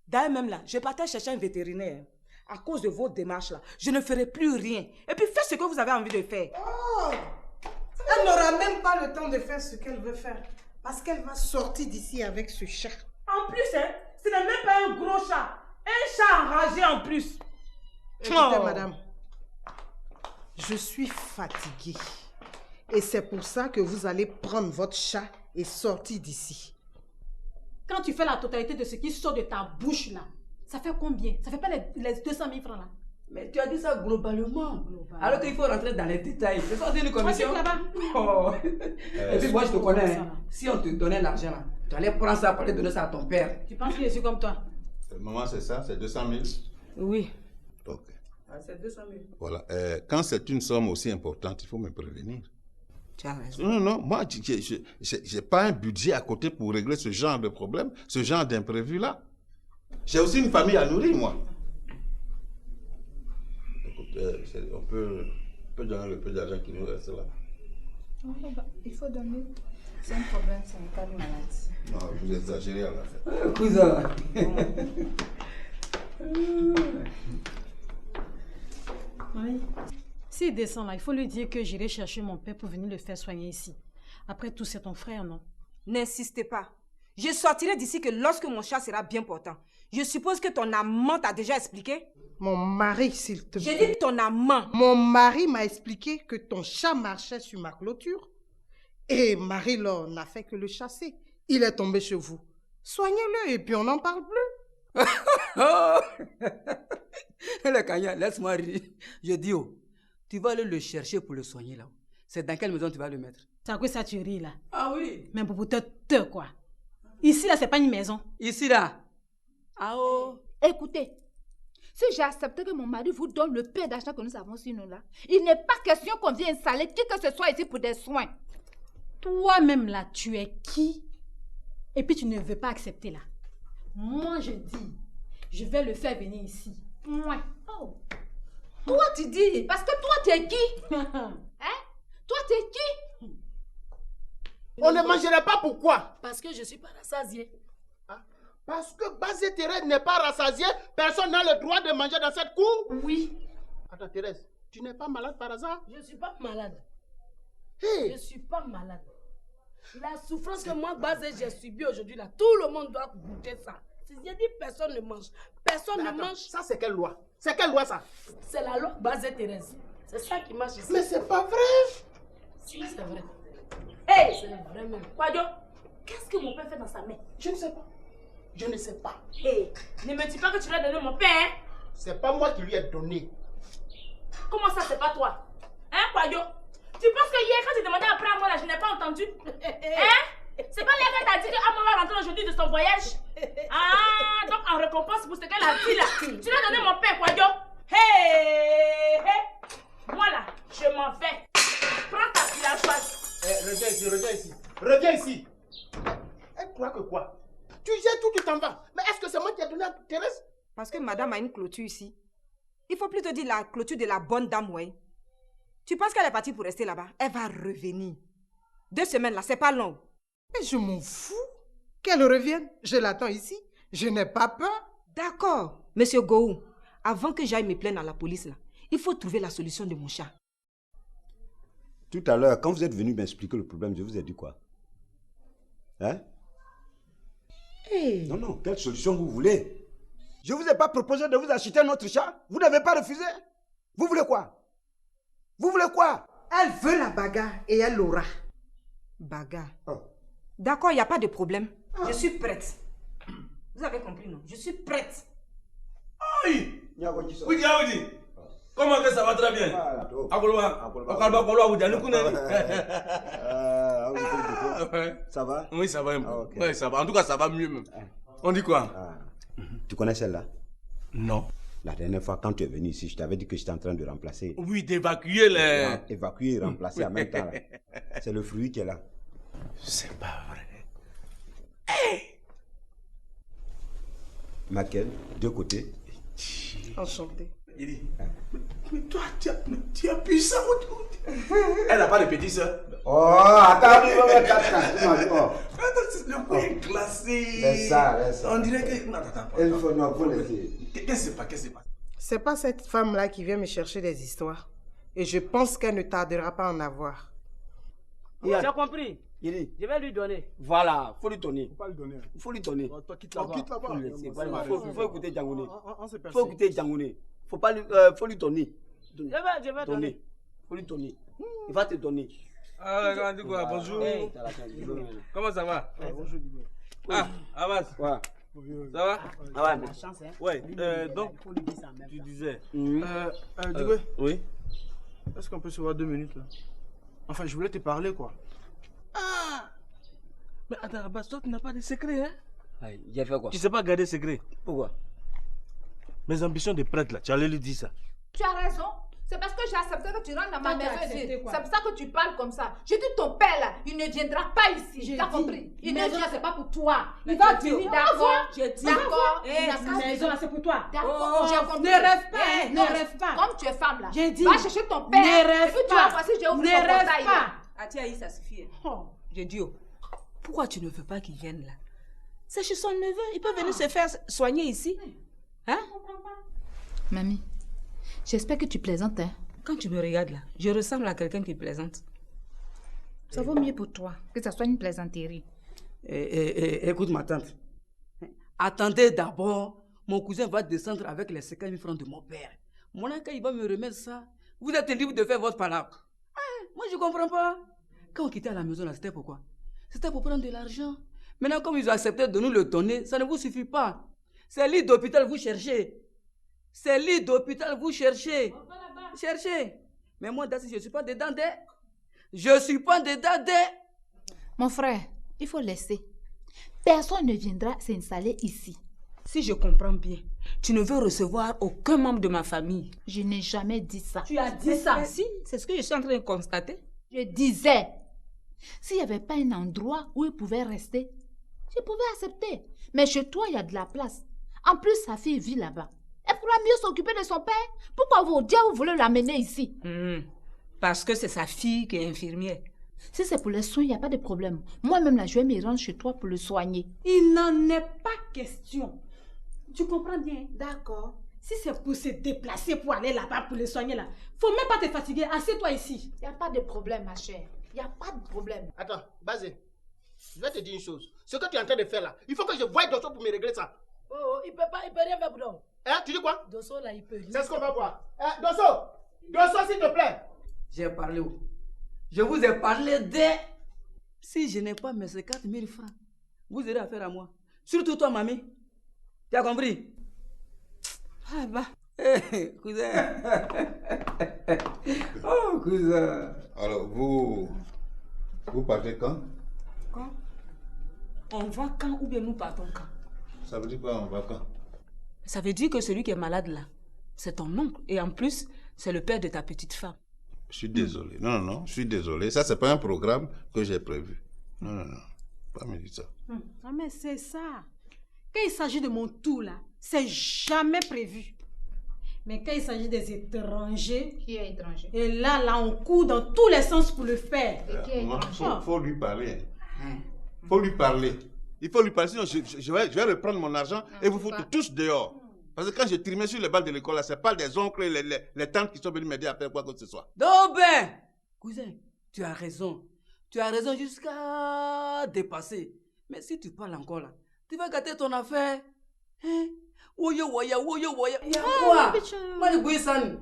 D'ailleurs, même là, je partais chercher un vétérinaire. À cause de vos démarches là, je ne ferai plus rien. Et puis faites ce que vous avez envie de faire. Oh! Elle n'aura même pas le temps de faire ce qu'elle veut faire. Parce qu'elle va sortir d'ici avec ce chat. En plus, hein, ce n'est même pas un gros chat. Un chat enragé en plus. Écoutez, madame. Je suis fatiguée. Et c'est pour ça que vous allez prendre votre chat et sortir d'ici. Quand tu fais la totalité de ce qui sort de ta bouche là, ça fait combien? Ça fait pas les 200 000 francs là? Mais tu as dit ça globalement. Alors qu'il faut rentrer dans les détails. C'est ça, c'est une commission. là-bas. Oh. Et puis moi, je te connais. Hein. Si on te donnait l'argent là, tu allais prendre ça pour aller donner ça à ton père. Tu penses que je suis comme toi? Maman, c'est ça? C'est 200 000? Oui. Ok. Ah, c'est 200 000. Voilà. Quand c'est une somme aussi importante, il faut me prévenir. Tu as raison. Non, non, moi, je n'ai pas un budget à côté pour régler ce genre de problème, ce genre d'imprévu-là. J'ai aussi une famille à nourrir, moi. Écoute, on peut donner le peu d'argent qui nous reste là. Il faut donner. C'est un problème, c'est un cas de maladie. Non, vous exagérez à la fin. Cousin. Oui. S'il descend là, il faut lui dire que j'irai chercher mon père pour venir le faire soigner ici. Après tout, c'est ton frère, non? N'insistez pas. Je sortirai d'ici que lorsque mon chat sera bien portant. Je suppose que ton amant t'a déjà expliqué? Mon mari, s'il te plaît. J'ai dit ton amant. Mon mari m'a expliqué que ton chat marchait sur ma clôture. Et Marie-Laure n'a fait que le chasser. Il est tombé chez vous. Soignez-le et puis on n'en parle plus. Le Kanya, laisse-moi rire. Je dis, oh, tu vas aller le chercher pour le soigner là. C'est dans quelle maison tu vas le mettre? C'est à quoi ça tu ris là? Ah oui. Mais pour te quoi? Ici là, c'est pas une maison. Ici là? Ah oh. Écoutez, si j'ai accepté que mon mari vous donne le peu d'argent que nous avons sur nous là, il n'est pas question qu'on vienne installer qui que ce soit ici pour des soins. Toi-même là, tu es qui? Et puis tu ne veux pas accepter là. Moi je dis, je vais le faire venir ici. Point. Oh. Toi tu dis, parce que toi tu es qui? Hein? Toi tu es qui? On ne mangerait pas pourquoi? Parce que je suis pas rassasiée. Parce que Bazé Thérèse n'est pas rassasiée, personne n'a le droit de manger dans cette cour? Oui. Attends Thérèse, tu n'es pas malade par hasard? Je ne suis pas malade. Hey. Je ne suis pas malade. La souffrance que moi, Bazé, j'ai subie aujourd'hui, là, tout le monde doit goûter ça. Si j'ai dit personne ne mange, personne ne mange. Ça, c'est quelle loi? C'est quelle loi, ça? C'est la loi Bazé Thérèse. C'est ça qui marche ici. Mais c'est pas vrai. Si, c'est vrai. Hey! C'est vrai même. Quadio, qu'est-ce que mon père fait dans sa main? Je ne sais pas. Je ne sais pas. Hey, ne me dis pas que tu lui as donné mon père, hein? C'est pas moi qui lui ai donné. Comment ça, c'est pas toi? Hein, Quadio? Tu penses que hier, quand tu demandais après à moi, là, je n'ai pas entendu? Hein? C'est pas hier qu'elle t'a dit qu'Amon va rentrer aujourd'hui de son voyage? Ah, donc en récompense pour ce qu'elle a dit là, tu lui as donné mon père, Quadio? Hey, hey! Moi là, je m'en vais. Prends ta villageoise. Reviens ici, reviens ici. Reviens ici. Elle croit que quoi? Tu jettes tout, tu t'en vas. Mais est-ce que c'est moi qui ai donné à Thérèse? Parce que madame a une clôture ici. Il faut plutôt dire la clôture de la bonne dame, ouais. Tu penses qu'elle est partie pour rester là-bas? Elle va revenir. 2 semaines là, c'est pas long. Mais je m'en fous. Qu'elle revienne. Je l'attends ici. Je n'ai pas peur. D'accord. Monsieur Gou, avant que j'aille me plaindre à la police là, il faut trouver la solution de mon chat. Tout à l'heure, quand vous êtes venu m'expliquer le problème, je vous ai dit quoi? Hein? Hey. Non, non, quelle solution vous voulez? Je ne vous ai pas proposé de vous acheter un autre chat. Vous n'avez pas refusé. Vous voulez quoi? Vous voulez quoi? Elle veut la bagarre et elle l'aura. Bagarre. Oh. D'accord, il n'y a pas de problème. Je suis prête. Vous avez compris, non? Je suis prête. Oui, Yaoudi. Comment que ça va très bien? Ça va? Oui, ça va un peu. Ah, okay. Ouais, ça va. En tout cas, ça va mieux même. On dit quoi? Tu connais celle-là? Non. La dernière fois, quand tu es venu ici, je t'avais dit que j'étais en train de remplacer. Oui, d'évacuer les... Évacuer et remplacer en même temps. C'est le fruit qui est là. C'est pas vrai. Hey! Maquel, 2 côtés. Enchanté. Il dit, mais toi, tu as pu ça. Elle n'a pas de petite soeur. Oh, attends, le coup est glacé. Laisse ça. On dirait que... Non, attends. Il faut laisser. Qu'est-ce qui se passe? C'est pas cette femme-là qui vient me chercher des histoires. Et je pense qu'elle ne tardera pas à en avoir. Tu as compris? Je vais lui donner. Voilà, faut lui donner. Faut pas lui donner. Il faut lui donner. Toi, quitte là-bas. Faut écouter Djangoné. On se perçoit. Faut écouter Djangoné. Faut lui donner. Je vais donner. faut lui donner. Il va te donner. Ah, comment dit quoi? Bonjour. Comment ça va? Bonjour, Dibé. Ah, Abbas. Ouais. Ça va? Ah ouais, mais... Ouais, donc, tu disais... Dibé, oui? est-ce qu'on peut se voir 2 minutes là? Enfin, je voulais te parler quoi. Ah! Mais attends, Abbas, toi, tu n'as pas de secret, hein? Aïe, j'ai fait quoi? Tu sais pas garder secret. Pourquoi? Mes ambitions de prêtre, là, tu allais lui dire ça. Tu as raison. C'est parce que j'ai accepté que tu rentres dans ma Toi, tu as maison ici. accepté quoi? C'est pour ça que tu parles comme ça. J'ai dit ton père là, il ne viendra pas ici. J'ai T'as dit, compris? Il ne maison, vient, c'est pas pour toi. Il va venir. D'accord. J'ai dit. D'accord. Maison, c'est pour toi. D'accord. J'ai compris. Ne rêve pas, Eh, ne non. rêve pas. Comme tu es femme là. J'ai dit. Va chercher ton père. Ne rêve Et puis tu pas. vas voir si j'ai ouvert Ne ton rêve portail, pas. là. Atiaï, ça suffit. J'ai dit, oh, pourquoi tu ne veux pas qu'il vienne là? C'est chez son neveu. Il peut venir se faire soigner ici. Hein? Mamie, j'espère que tu plaisantes, hein? Quand tu me regardes là, je ressemble à quelqu'un qui plaisante. Ça vaut mieux pour toi que ça soit une plaisanterie. Écoute ma tante. Attendez d'abord, mon cousin va descendre avec les 50 000 francs de mon père. Mon oncle, il va me remettre ça. Vous êtes libre de faire votre palabre. Moi, je ne comprends pas. Quand on quittait à la maison, là, c'était pourquoi? C'était pour prendre de l'argent. Maintenant, comme ils ont accepté de nous le donner, ça ne vous suffit pas. C'est lit d'hôpital, vous cherchez. C'est lit d'hôpital, vous cherchez. Cherchez. Mais moi, Dassi, je ne suis pas dedans des. Je ne suis pas dedans des. Mon frère, il faut laisser. Personne ne viendra s'installer ici. Si je comprends bien, tu ne veux recevoir aucun membre de ma famille. Je n'ai jamais dit ça. Tu as dit ça? Si, c'est ce que je suis en train de constater. Je disais, s'il n'y avait pas un endroit où il pouvait rester, je pouvais accepter. Mais chez toi, il y a de la place. En plus, sa fille vit là-bas. Elle pourra mieux s'occuper de son père. Pourquoi vous voulez l'amener ici? Parce que c'est sa fille qui est infirmière. Si c'est pour les soins, il n'y a pas de problème. Moi-même, là, je vais me rendre chez toi pour le soigner. Il n'en est pas question. Tu comprends bien? D'accord. Si c'est pour se déplacer pour aller là-bas pour le soigner là, faut même pas te fatiguer. Assieds-toi ici. Il n'y a pas de problème, ma chère. Il n'y a pas de problème. Attends, Bazé, je vais te dire une chose. Ce que tu es en train de faire là, il faut que je voie Dosso pour me régler ça. Oh, il peut rien faire pour toi. Hein, tu dis quoi? Dosso là, il peut rien. C'est ce qu'on va voir. Dosso, s'il te plaît. J'ai parlé où? Je vous ai parlé de... Si je n'ai pas mes 50 000 francs, vous aurez affaire à moi. Surtout toi, mamie. Tu as compris? Ah bah. Hey, cousin. Oh, cousin. Alors, vous partez quand? Quand? On va quand ou bien nous partons quand? Ça veut dire quoi, on va quand? Ça veut dire que celui qui est malade là, c'est ton oncle. Et en plus, c'est le père de ta petite femme. Je suis désolé. Non, je suis désolé. Ça, c'est pas un programme que j'ai prévu. Non. Pas me dire ça. Ah, mais c'est ça. Quand il s'agit de mon tour là, c'est jamais prévu. Mais quand il s'agit des étrangers... Qui est étranger? Et là, on court dans tous les sens pour le faire. Et qui est étranger? Faut lui parler. Faut lui parler. Il faut lui parler, sinon je vais reprendre mon argent et vous foutre tous dehors. Parce que quand je trimais sur les balles de l'école, là, c'est pas des oncles et les tantes qui sont venus m'aider à faire quoi que ce soit. Donc ben, cousin, tu as raison. Tu as raison jusqu'à dépasser. Mais si tu parles encore là, tu vas gâter ton affaire. Hein? Woyo woya. Il y a quoi? Malibouissan.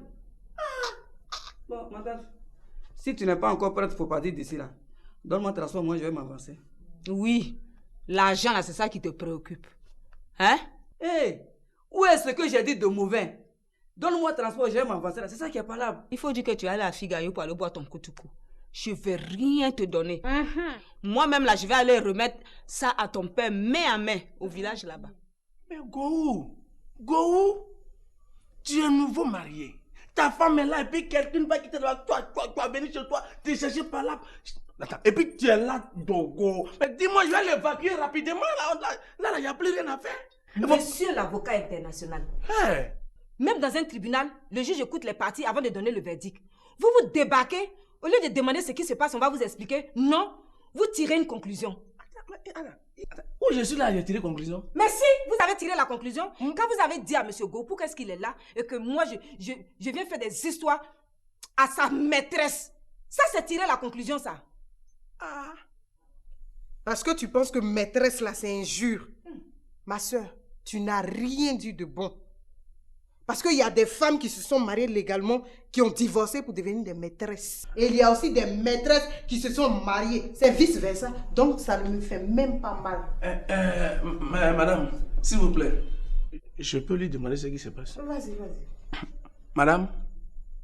Bon, madame, si tu n'es pas encore prête, il faut partir d'ici là. Donne-moi transport, moi je vais m'avancer. Oui, l'argent là, c'est ça qui te préoccupe. Hein? Hé, où est-ce que j'ai dit de mauvais? Donne-moi transport, je vais m'avancer là. C'est ça qui est palable. Il faut dire que tu es allé à Figayo pour aller boire ton koutoukou. Je ne vais rien te donner. Moi-même là, je vais aller remettre ça à ton père main à main au village là-bas. Mais Go, tu es nouveau marié. Ta femme est là et puis quelqu'un va quitter toi, venir chez toi, te chercher par là. Attends, et puis tu es là, Dogo. Mais dis-moi, je vais l'évacuer rapidement. Là, il n'y a plus rien à faire. Monsieur l'avocat international, Hey. même dans un tribunal, le juge écoute les parties avant de donner le verdict. Vous débarquez, au lieu de demander ce qui se passe, on va vous expliquer. Non, vous tirez une conclusion. Où je suis là, j'ai tiré conclusion. Mais si, vous avez tiré la conclusion, quand vous avez dit à M. Go pourquoi est-ce qu'il est là et que moi, je viens faire des histoires à sa maîtresse. Ça, c'est tirer la conclusion, ça. Ah. Parce que tu penses que maîtresse, là, c'est injure. Ma soeur, tu n'as rien dit de bon. Parce qu'il y a des femmes qui se sont mariées légalement, qui ont divorcé pour devenir des maîtresses. Et il y a aussi des maîtresses qui se sont mariées. C'est vice-versa. Donc ça ne me fait même pas mal. Madame, s'il vous plaît, je peux lui demander ce qui se passe. Vas-y. Madame,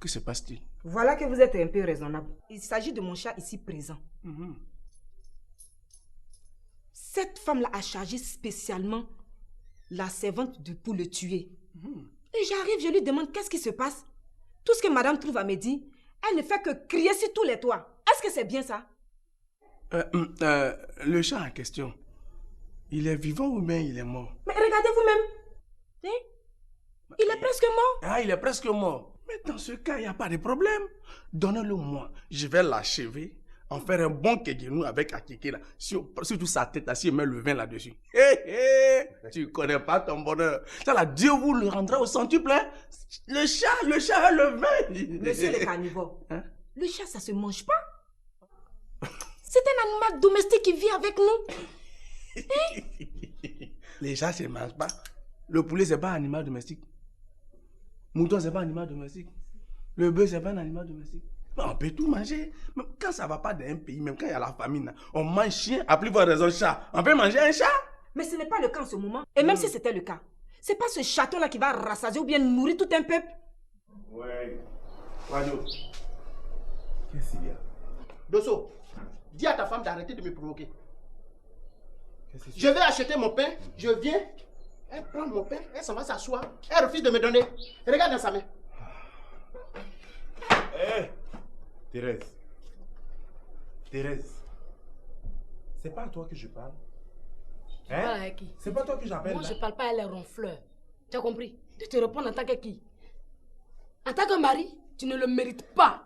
que se passe-t-il? Voilà que vous êtes un peu raisonnable. Il s'agit de mon chat ici présent. Cette femme-là a chargé spécialement la servante pour le tuer. Et j'arrive, je lui demande qu'est-ce qui se passe. Tout ce que madame trouve à me dire, elle ne fait que crier sur tous les toits. Est-ce que c'est bien ça? Le chat en question, il est vivant ou bien il est mort? Mais regardez vous-même. Hein? Il est presque mort. Ah, il est presque mort. Mais dans ce cas, il n'y a pas de problème. Donnez-le-moi. Je vais l'achever, en faire un bon kegenou avec Akeke là. Surtout sa tête, si il met le vin là-dessus. Tu connais pas ton bonheur. Ça là, Dieu vous le rendra au centuple. Hein? Le chat a le vin. Monsieur le carnivore, le chat, ça se mange pas. C'est un animal domestique qui vit avec nous. Les chats, ça ne mange pas. Le poulet, c'est pas un animal domestique. Mouton, c'est pas un animal domestique. Le bœuf, c'est pas un animal domestique. Mais on peut tout manger. Même quand ça va pas d'un pays, même quand il y a la famine, on mange chien, à plus forte raison chat. On peut manger un chat. Mais ce n'est pas le cas en ce moment. Et même si c'était le cas, c'est pas ce chaton-là qui va rassasier ou bien nourrir tout un peuple. Ouais. Radio. Qu'est-ce qu'il y a? Dosso, dis à ta femme d'arrêter de me provoquer. Je vais acheter mon pain, je viens, elle prend mon pain, elle s'en va s'asseoir, elle refuse de me donner. Regarde dans sa main. Hé, Thérèse, c'est pas à toi que je parle. Tu parles avec qui? C'est pas toi que j'appelle. Moi, je parle pas à les ronfleurs. Tu as compris? Je te réponds en tant que qui? En tant que mari, tu ne le mérites pas.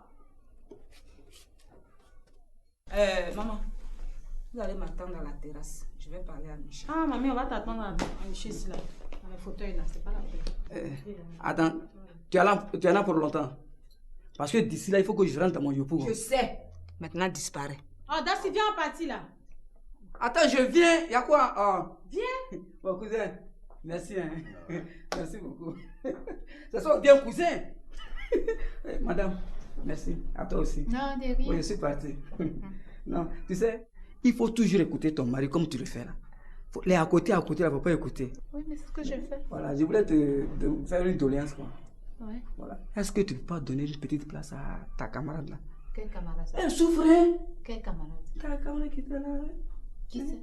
Maman, vous allez m'attendre à la terrasse. Je vais parler à Michel. Ah, mamie, on va t'attendre à Michel ici, là. Dans le fauteuil, là. C'est pas la peine. Attends, tu es là pour longtemps. Parce que d'ici là, il faut que je rentre dans mon yopo. Je sais. Maintenant, disparaît. Oh, Dassi, viens en partie, là. Attends, je viens. Il y a quoi? Oh. Viens. Bon, cousin, merci. Hein. Merci beaucoup. Ce sont bien cousins. Madame, merci. À toi aussi. Non, de rien. Oui, je suis parti. Non, tu sais, il faut toujours écouter ton mari comme tu le fais là. Les à côté, là, il ne faut pas écouter. Oui, mais c'est ce que je fais. Voilà, je voulais te faire une doléance, quoi. Ouais. Voilà. Est-ce que tu peux pas donner une petite place à ta camarade là? Quel camarade ça? Elle souffre, hein? Quel camarade? Ta camarade qui était là. Qui c'est?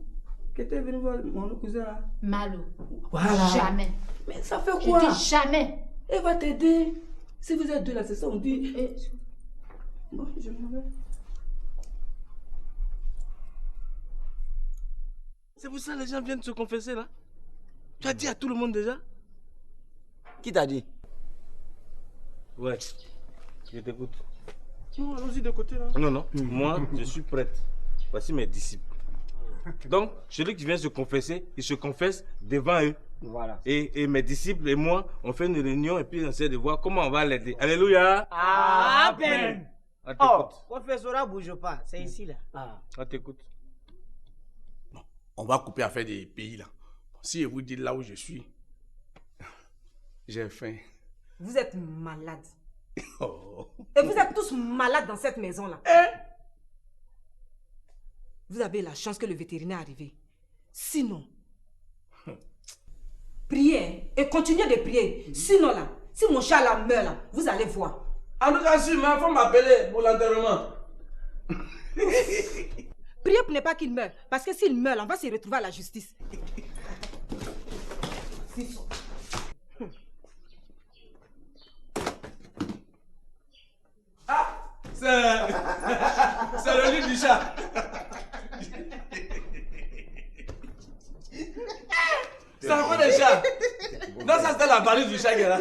Qui était venu voir mon cousin là. Malo. Voilà. Jamais. Mais ça fait quoi? Je dis jamais. Elle va t'aider. Si vous êtes deux là, c'est ça, on dit. Bon, je m'en vais. C'est pour ça que les gens viennent se confesser là. Tu as dit à tout le monde déjà? Qui t'a dit? Ouais, je t'écoute. Non, allons-y de côté là. Non, moi je suis prête. Voici mes disciples. Donc, celui qui vient se confesser, il se confesse devant eux. Voilà. Et mes disciples et moi, on fait une réunion et puis on essaie de voir comment on va l'aider. Alléluia. Amen. On t'écoute. Professeur, bouge pas, c'est ici là. On t'écoute. On va couper à faire des pays là. Si je vous dis là où je suis, j'ai faim. Vous êtes malades. Oh. Et vous êtes tous malades dans cette maison-là. Vous avez la chance que le vétérinaire est arrivé. Sinon, priez et continuez de prier. Sinon là, si mon chat là meurt là, vous allez voir. En tout cas, si, mais il faut m'appeler pour l'enterrement. Priez pour ne pas qu'il meure. Parce que s'il meurt, là, on va se retrouver à la justice. Ah, c'est le lit du chat. C'est un peu de chat. Non, ça c'était la valise du chat qui est là.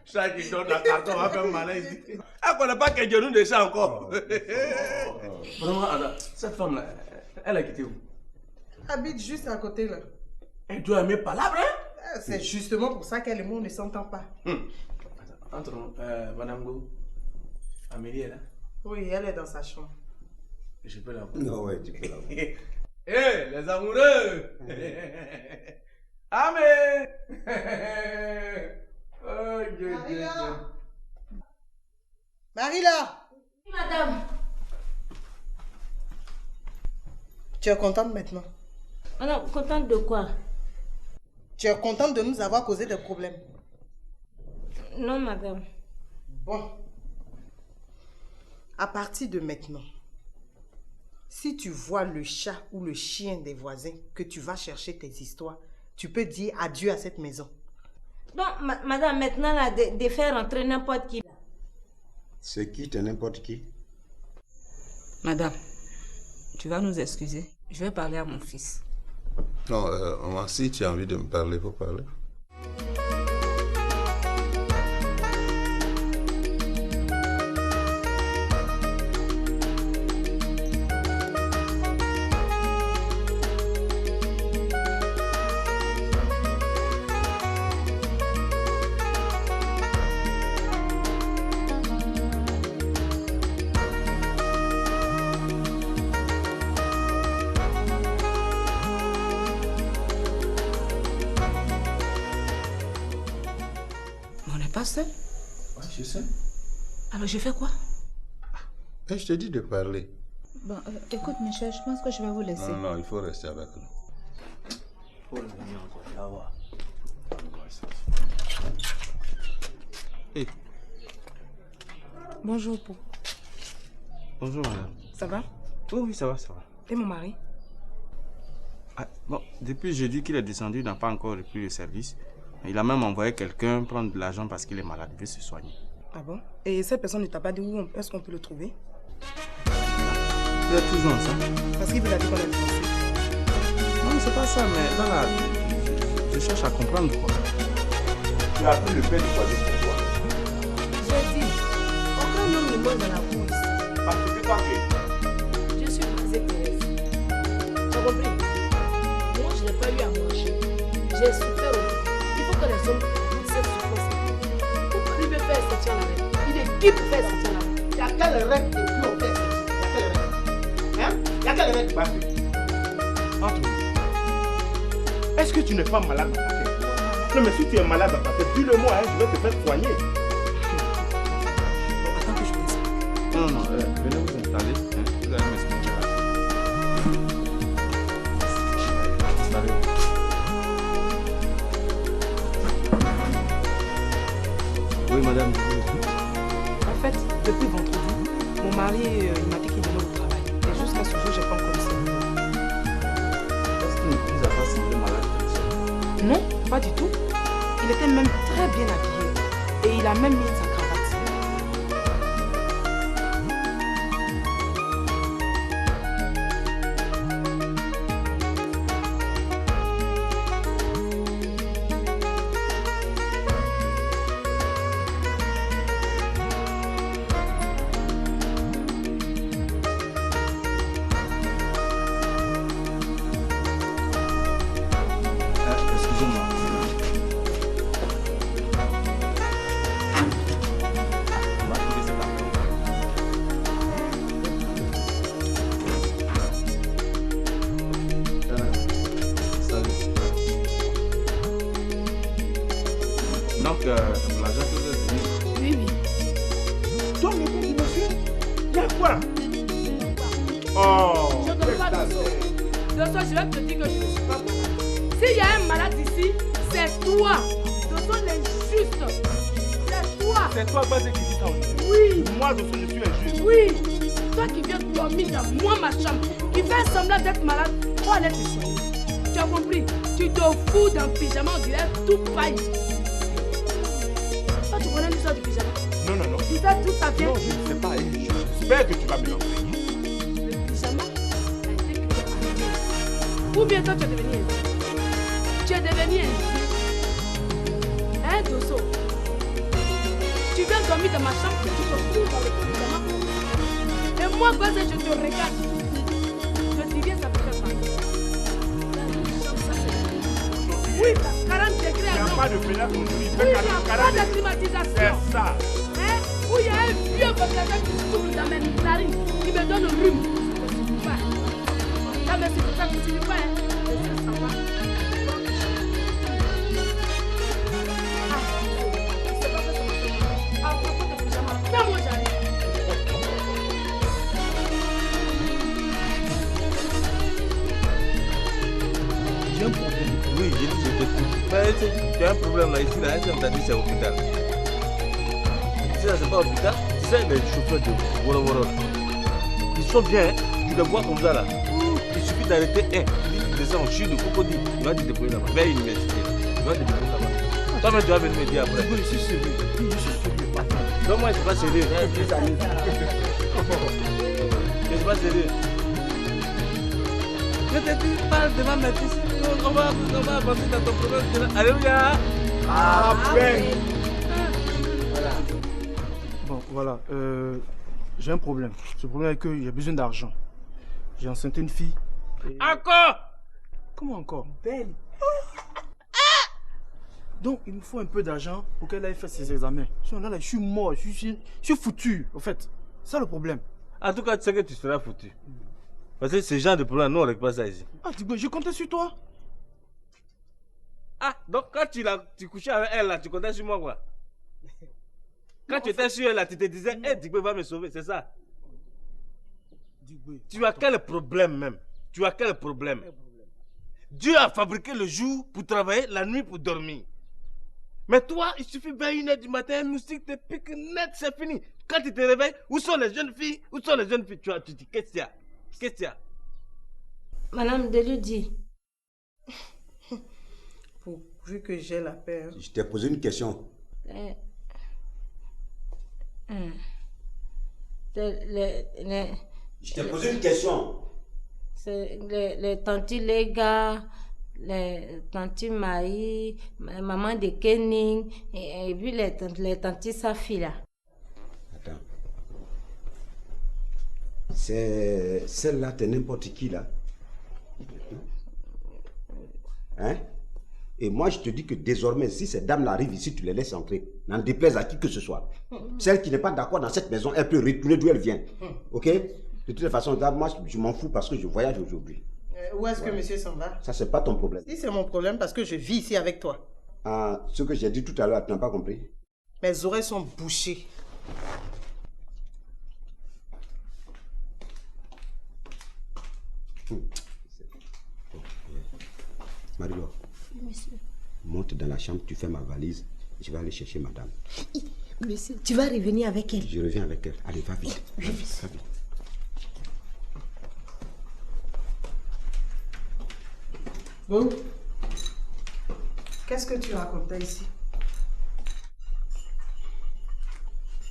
Chat qui donne la carton, on va faire malin ici. Elle ne connaît pas qu'il y a nous de chat encore. Vraiment, Ada, cette femme-là, elle a quitté où? Habite juste à côté là. Elle doit aimer palabres, hein? C'est justement pour ça qu'elle et moi ne s'entend pas. Entre nous, Madame Go, Amélie est là? Oui, elle est dans sa chambre. Je peux la voir? Non, ouais, tu peux la voir. Hé, les amoureux! Amé! Marie-Laure. Oui, madame. Tu es contente maintenant? Madame, contente de quoi? Tu es contente de nous avoir causé des problèmes? Non, madame. Bon. À partir de maintenant, si tu vois le chat ou le chien des voisins que tu vas chercher tes histoires, tu peux dire adieu à cette maison. Donc, madame, maintenant, là, de faire entrer n'importe qui. C'est qui, t'es n'importe qui? Madame, tu vas nous excuser. Je vais parler à mon fils. Non, maman, si tu as envie de me parler, il faut parler. Seul? Oui, je sais. Alors je fais quoi? Mais je te dis de parler. Bon, écoute, Michel, je pense que je vais vous laisser. Non, non, il faut rester avec nous. Faut revenir encore, tu vas voir. Hey. Bonjour, Pou. Bonjour, madame. Ça va? Oui, oui, ça va, ça va. Et mon mari? Ah, bon, depuis jeudi qu'il est descendu, il n'a pas encore repris le service. Il a même envoyé quelqu'un prendre de l'argent parce qu'il est malade, il veut se soigner. Ah bon? Et cette personne ne t'a pas dit où est-ce qu'on peut le trouver? Vous êtes toujours ensemble? Parce qu'il vous a dit qu'on a divorcé. Non, c'est pas ça, mais là, je cherche à comprendre quoi. Tu as appris le père de quoi pour toi? J'ai dit, aucun homme ne mange dans la cour ici. Parce que toi, je suis basée Thérèse. Tu as compris? Moi, je n'ai pas eu à manger. J'ai souffert au bout. Il faut que les hommes goûtent cette souffrance. Pourquoi lui veut faire exception là-bas? Il est qui pour faire exception là-bas? Il y a quelle règle et puis on fait exception? Il y a quelle règle? Hein? Il y a quelle règle? Entre nous. Est-ce que tu n'es pas malade dans ta tête? Non, mais si tu es malade dans ta tête, dis-le-moi, hein, je vais te faire soigner. Attends que je t'explique. Non, non, venez vous installer. Hein, vous allez m'expliquer là. Installez-vous. Oui, madame. En fait, depuis vendredi, mon mari il m'a dit qu'il venait au travail. Et jusqu'à ce jour, j'ai pas encore eu ses nouvelles. Est-ce qu'il ne vous a pas semblé malade? Non, pas du tout. Il était même très bien habillé. Et il a même mis sa cravate. Excusez-moi. On va trouver cet argent. Salut. Donc, l'argent que vous avez donné. Oui, oui. Donc, le petit monsieur, il y a quoi? Oh! Je ne donne pas de sauce. De sauce, je vais te dire que je ne suis pas malade. S'il y a un malade ici, c'est toi. De sauce, l'injuste. C'est toi. C'est toi, Basé, qui dit ça aujourd'hui? Oui. Moi, je suis injuste. Oui. Toi qui viens dormir dans moi, ma chambre, qui fait semblant d'être malade, pour aller te soigner. Tu as compris? Tu te fous d'un pyjama, on dirait tout paille. Toi, tu connais l'histoire du pyjama? Non, non, non. Tu sais tout ça bien? Non, je ne sais pas. Et j'espère que tu vas me l'enseigner. Le pyjama a été créé par Dieu. Ou bien toi, tu es devenu un. Tu es devenu un. Hein, Dosso? Tu viens dormir dans ma chambre, tu te fous dans le pyjama. Et moi, Basé, je te regarde. Je dis bien, ça peut faire mal. Oui, 40 degrés. Il n'y a pas de fenêtre aujourd'hui. Oui, il n'y a pas de climatisation. C'est ça. Hein? Où il y a un vieux ventilateur qui souffle dans mes narines, qui me donne le rhume. Ça ne suffit pas. Ça me suffit, ça ne suffit pas. Hein? Ça va. Ah, c'est pas que ça problème là, ici, là, on t'a dit c'est hôpital. Ici, là, c'est pas hôpital. Tu sais, les chauffeurs de Woro Woro, ils sont bien, hein. Tu les vois comme ça là. Il suffit d'arrêter un. Tu descends en Chine, le crocodile. Il va te déployer là-bas. Vers l'université. Il va te déployer là-bas. Toi-même, tu vas venir me dire après. Je suis sérieux. Je suis sérieux. Donc, moi, je suis pas sérieux. Je suis pas sérieux. Je te dis, parle devant ma fille. On va avancer dans ton problème. Alléluia. Amen. Voilà. Bon, voilà. J'ai un problème. Ce problème est que j'ai besoin d'argent. J'ai enceinté une fille. Et... Encore? Comment encore? Belle. Donc, il me faut un peu d'argent pour qu'elle aille faire ses examens. Sinon, là, je suis mort. Je suis foutu, en fait. C'est ça le problème. En tout cas, tu sais que tu seras foutu. Parce que ce genre de problème, nous, on ne règle pas ça ici. Ah, je comptais sur toi. Ah, donc quand tu couchais avec elle, là, tu comptais sur moi, quoi. Quand tu étais sur elle, là, tu te disais, hey, Digbe va me sauver, c'est ça? Tu as quel problème même? Tu as quel problème? Dieu a fabriqué le jour pour travailler, la nuit pour dormir. Mais toi, il suffit vers 1h du matin, un moustique te pique net, c'est fini. Quand tu te réveilles, où sont les jeunes filles? Où sont les jeunes filles? Tu dis, qu'est-ce qu'il y a? Qu'est-ce qu'il y a? Madame Deludi. Vu que j'ai la paix. Je t'ai posé une question. Je t'ai posé une question. C'est les tantis Lega, les tantis Maï, maman de Kenning, et puis les tantis Safi là. Attends. C'est celle-là, t'es n'importe qui là. Hein? Et moi, je te dis que désormais, si ces dames-là arrivent ici, tu les laisses entrer. N'en déplaise à qui que ce soit. Celle qui n'est pas d'accord dans cette maison, elle peut retourner d'où elle vient. Ok? De toute façon, moi, je m'en fous parce que je voyage aujourd'hui. Où est-ce que monsieur s'en va? Ça, c'est pas ton problème. Si c'est mon problème, parce que je vis ici avec toi. Ah, ce que j'ai dit tout à l'heure, tu n'as pas compris? Mes oreilles sont bouchées. Marie-Laure. Monsieur. Monte dans la chambre, tu fais ma valise. Je vais aller chercher madame. Monsieur, tu vas revenir avec elle. Je reviens avec elle. Allez, va vite. Va vite, va vite. Bon. Qu'est-ce que tu racontais ici?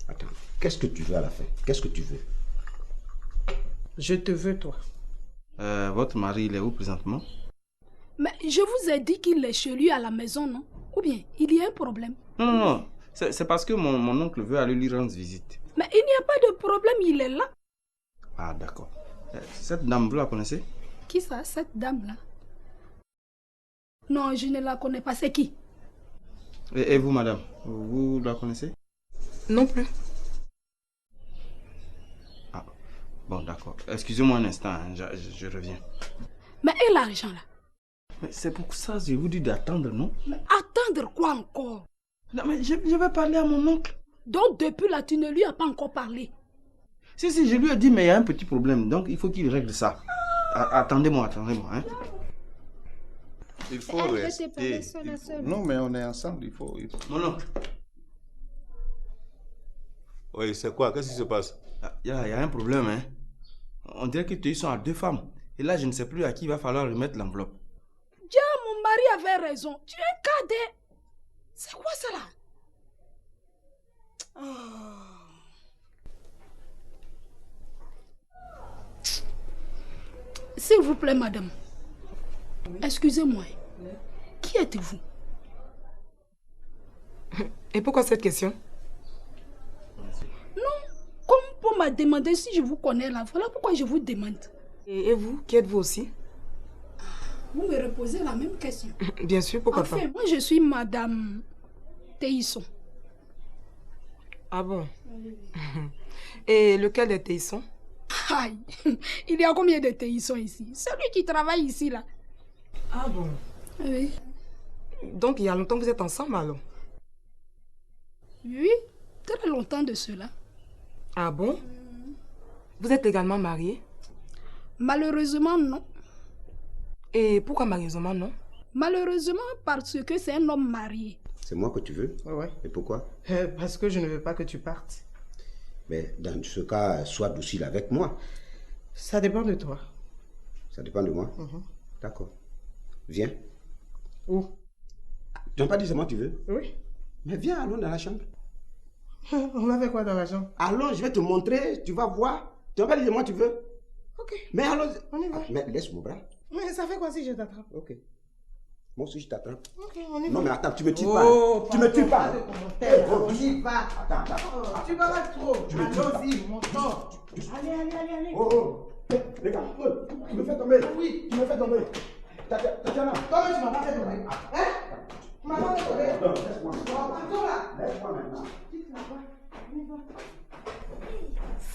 Attends, qu'est-ce que tu veux à la fin? Qu'est-ce que tu veux? Je te veux, toi. Votre mari, il est où présentement? Mais je vous ai dit qu'il est chez lui à la maison, non? Ou bien, il y a un problème? Non. C'est parce que mon oncle veut aller lui rendre visite. Mais il n'y a pas de problème, il est là. Ah, d'accord. Cette dame, vous la connaissez? Qui ça, cette dame-là? Non, je ne la connais pas. C'est qui? Et vous, madame, vous la connaissez? Non plus. Ah, bon, d'accord. Excusez-moi un instant, hein, je reviens. Mais et l'argent là? Mais c'est pour ça que je vous dis d'attendre, non? Mais attendre quoi encore? Non, mais je vais parler à mon oncle. Donc depuis là, tu ne lui as pas encore parlé? Si, je lui ai dit, mais il y a un petit problème, donc il faut qu'il règle ça. Attendez-moi, hein. Il faut rester. Non, mais on est ensemble, il faut... Mon oncle. Oui, c'est quoi? Qu'est-ce qui se passe? Il y a un problème, hein. On dirait que ils sont à 2 femmes. Et là, je ne sais plus à qui il va falloir remettre l'enveloppe. Dieu, mon mari avait raison. Tu es un cadet. C'est quoi ça là? S'il vous plaît, madame. Excusez-moi. Qui êtes-vous? Et pourquoi cette question? Non, comme pour me demander si je vous connais là, voilà pourquoi je vous demande. Et vous, qui êtes-vous aussi? Vous me reposez la même question. Bien sûr, pourquoi pas? Moi je suis madame Théisson. Ah bon? Et lequel des Théisson? Aïe, il y a combien de Théisson ici? Celui qui travaille ici là. Ah bon? Oui. Donc il y a longtemps que vous êtes ensemble alors? Oui, très longtemps de cela. Ah bon? Vous êtes également marié? Malheureusement non. Et pourquoi malheureusement non? Malheureusement parce que c'est un homme marié. C'est moi que tu veux? Ouais. Et pourquoi? Parce que je ne veux pas que tu partes. Mais dans ce cas, sois docile avec moi. Ça dépend de toi. Ça dépend de moi? D'accord. Viens. Où? Tu n'as pas dit seulement tu veux? Oui. Mais viens, allons dans la chambre. On va faire quoi dans la chambre? Allons, je vais te montrer, tu vas voir. Tu n'as pas dit seulement tu veux? Ok. Mais allons. On y va. Mais laisse mon bras. Mais ça fait quoi si je t'attrape? Ok. Moi aussi je t'attrape. Ok, on y va. Non mais attends, tu me tues Oh, pas. Tu me tues pas. de commentaires, Oh, on y va. Attends. Tu vas pas trop. Tu me tues pas. Allons-y, montons. Allez. Oh. Les gars, tu me fais tomber. Oui. Tu me fais tomber. Tatiana. Comment tu m'as pas fait tomber? Hein? Tu m'as pas fait tomber? Non, laisse-moi. Attends là. Laisse-moi maintenant.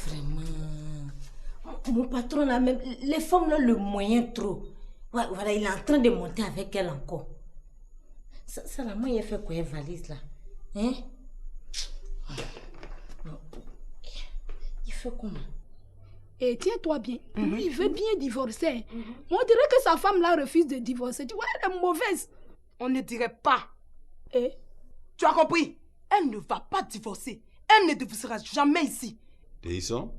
Vraiment. Mon patron là, même les femmes là, le moyen trop. Ouais, voilà, il est en train de monter avec elle encore. Ça là, moi, il a fait quoi, valise là? Hein? Il fait comment? Et tiens-toi bien. Lui, il veut bien divorcer. On dirait que sa femme là refuse de divorcer. Tu vois, elle est mauvaise. On ne dirait pas. Et? Tu as compris? Elle ne va pas divorcer. Elle ne divorcera jamais ici. Théisson?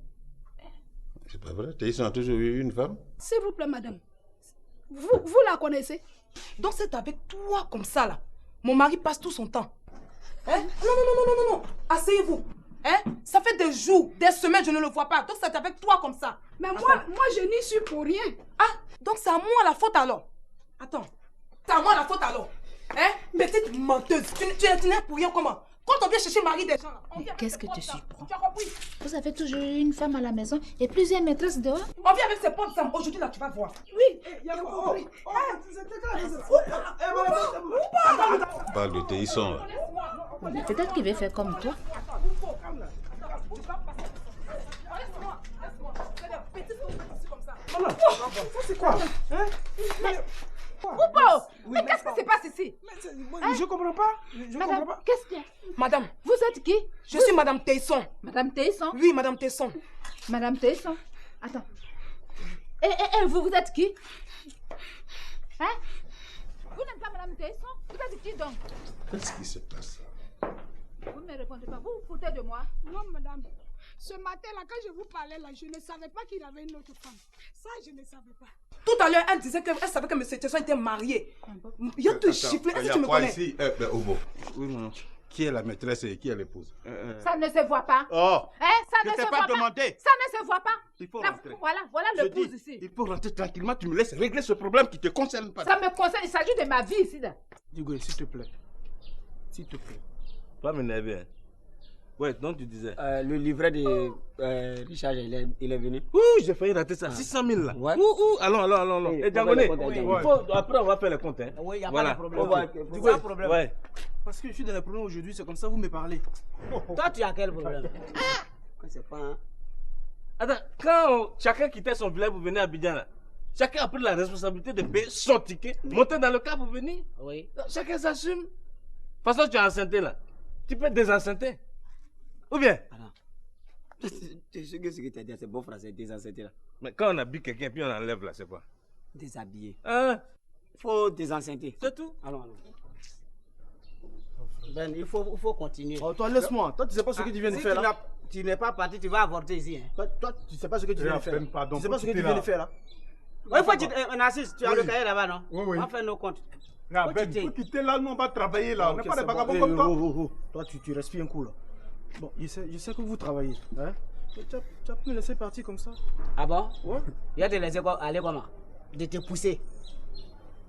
C'est pas vrai. Théisson a toujours eu une femme? S'il vous plaît, madame. Vous la connaissez? Donc c'est avec toi comme ça là. Mon mari passe tout son temps. Hein? Non. Asseyez-vous. Hein? Ça fait des jours, des semaines, je ne le vois pas. Donc c'est avec toi comme ça. Mais moi, je n'y suis pour rien. Ah, donc c'est à moi la faute alors. Attends. C'est à moi la faute alors. Hein? Petite menteuse. Tu n'es pour rien comment? Quand on vient chercher mari des gens là. Qu'est-ce que tu surprends? Tu as compris? Vous avez toujours eu une femme à la maison et plusieurs maîtresses dehors? On vient avec ses potes Sam. Aujourd'hui là, tu vas voir. Oui. Il y a compris. On parle de Théisson. là. Peut-être qu'il veut faire comme toi. C'est quoi? Poupo! Mais qu'est-ce qui se passe ici? Je comprends pas. Madame, qu'est-ce qu'il y a? Madame, vous êtes qui? Je suis Madame Théisson. Madame Théisson? Oui, Madame Théisson. Madame Théisson? Attends. Vous êtes qui? Hein? Vous n'êtes pas Madame Théisson? Vous êtes qui donc? Qu'est-ce qui se passe? Vous ne me répondez pas. Vous vous foutez de moi? Non, madame. Ce matin-là, quand je vous parlais, là, je ne savais pas qu'il avait une autre femme. Ça, je ne savais pas. Tout à l'heure, elle disait qu'elle savait que M. Théisson était marié. Il a tout chifflé. Est-ce que tu me connais? Ici, Obo. Oui, maman. Qui est la maîtresse et qui est l'épouse? Ça ne se voit pas. Oh! Ça Je ne t'ai se pas voit demandé. pas. Ça ne se voit pas. Il faut Là, rentrer. voilà Je l'épouse dis, ici. il faut rentrer tranquillement. Tu me laisses régler ce problème qui te concerne pas. Ça me concerne. Il s'agit de ma vie ici. Là. Digo, s'il te plaît. S'il te plaît. Pas m'énerver. Hein. Ouais, donc tu disais. Le livret de Richard, il est venu. Ouh, j'ai failli rater ça. 600 000 là. Ouais. Allons. Oui, Et Djangoné, oui. après on va faire les comptes. Hein. Oui, il n'y a Voilà. pas de problème. Ok. Pas de problème. Ouais. Parce que je suis dans les problèmes aujourd'hui, c'est comme ça vous me parlez. Toi, tu as quel problème? C'est pas, hein? Attends, quand chacun quittait son village pour venir à Abidjan là, chacun a pris la responsabilité de payer son ticket, monter dans le car pour venir. Oui. Chacun s'assume. De toute façon, tu es enceinté là. Tu peux désenceinter. Ou bien? Tu sais que ce que tu as dit, c'est bon français, désenceinter là. Mais quand on habille quelqu'un puis on enlève là, c'est quoi? Déshabiller. Hein? Il faut désenceinter. C'est tout? Allons. Ben, il faut continuer. Oh, toi, laisse-moi. Toi, tu sais pas ce que tu viens de Si faire là. Tu n'es pas parti, tu vas avorter ici. Hein. Toi, tu sais pas ce que tu viens de faire. Tu sais pas ce que tu viens de faire là. Oui, faut que tu assistes. Tu as le cahier là-bas, non? Oui. On va faire nos comptes. Il faut quitter là, nous on va travailler là. On n'est pas des vagabonds comme toi. Toi, tu respires un coup là. Bon, je sais que vous travaillez. Hein? Tu as pu me laisser partir comme ça. Ah bon? Ouais. Il va te laisser aller comment? De te pousser.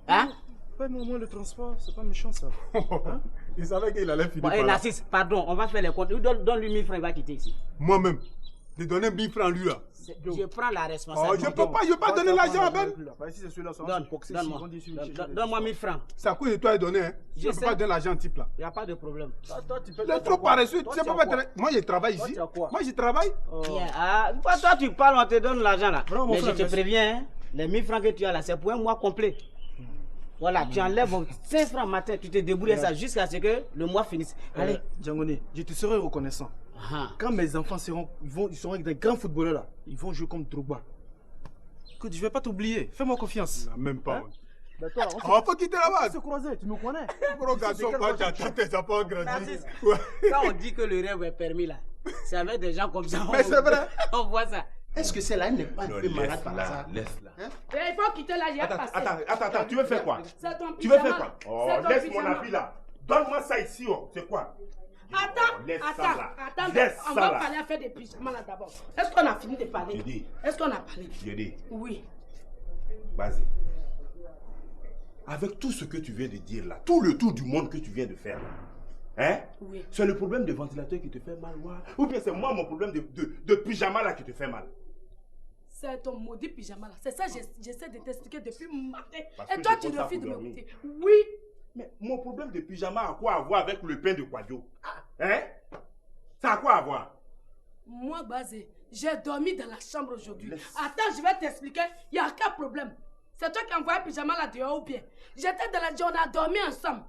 Hein? Paye-moi au moins le transport, c'est pas méchant ça. Hein? Il savait qu'il allait finir Bon, par là. Narcisse, pardon, on va faire les comptes. Donne-lui 1000 francs, il va quitter ici. Moi-même, de donner 1000 francs lui là. Je prends la responsabilité. Oh, je peux pas donner l'argent à Ben. Donne-moi 1000 francs. C'est à cause de toi de donner. Hein. Je ne peux pas donner l'argent type là. Il n'y a pas de problème. Il est trop paresseux. Tu sais pas moi je travaille ici. Moi je travaille. Toi tu parles, on te donne l'argent là. Mais je te préviens, hein, les 1000 francs que tu as là, c'est pour un mois complet. Voilà, tu enlèves 5 francs matin, tu te débrouilles ça jusqu'à ce que le mois finisse. Allez. Djangoné, je te serai reconnaissant. Quand mes enfants ils seront avec des grands footballeurs là, ils vont jouer comme Drogba. Que je vais pas t'oublier, fais-moi confiance. Même pas. Mais toi, On faut quitter là-bas. On s'est croisés, tu me connais. Gros garçon, quand tu attends tes enfants grandir. Quand on dit que le rêve est permis là, c'est avec des gens comme ça. Mais c'est vrai. On voit ça. Est-ce que celle-là n'est pas un peu malade par Laisse-la, hasard? laisse-la. Il faut quitter là, j'ai passé. Attends, tu veux faire quoi? C'est ton Tu veux pyjama. faire quoi? Oh, C'est ton laisse mon pyjama. habit là. Donne-moi ça ici, oh. C'est quoi? Laisse ça là. Attends, Laisse on ça va là. parler à faire des pyjamas là d'abord. Est-ce qu'on a fini de parler? J'ai dit. Est-ce qu'on a parlé? J'ai dit. Oui. Vas-y. Avec tout ce que tu viens de dire là, tout le tour du monde que tu viens de faire là, hein? Oui. C'est le problème de ventilateur qui te fait mal, ou bien c'est moi mon problème de pyjama là qui te fait mal? C'est ton maudit pyjama là. C'est ça que j'essaie de t'expliquer depuis matin. Parce Et que toi, je tu pose ça refuses de pour dormir. m'écouter. Oui. Mais mon problème de pyjama a quoi à voir avec le pain de Quadio? Hein? Ça a quoi à voir? Moi, Bazé, j'ai dormi dans la chambre aujourd'hui. Attends, je vais t'expliquer. Il n'y a aucun problème. C'est toi qui as envoyé le pyjama là dehors ou bien? J'étais dans la journée, on a dormi ensemble.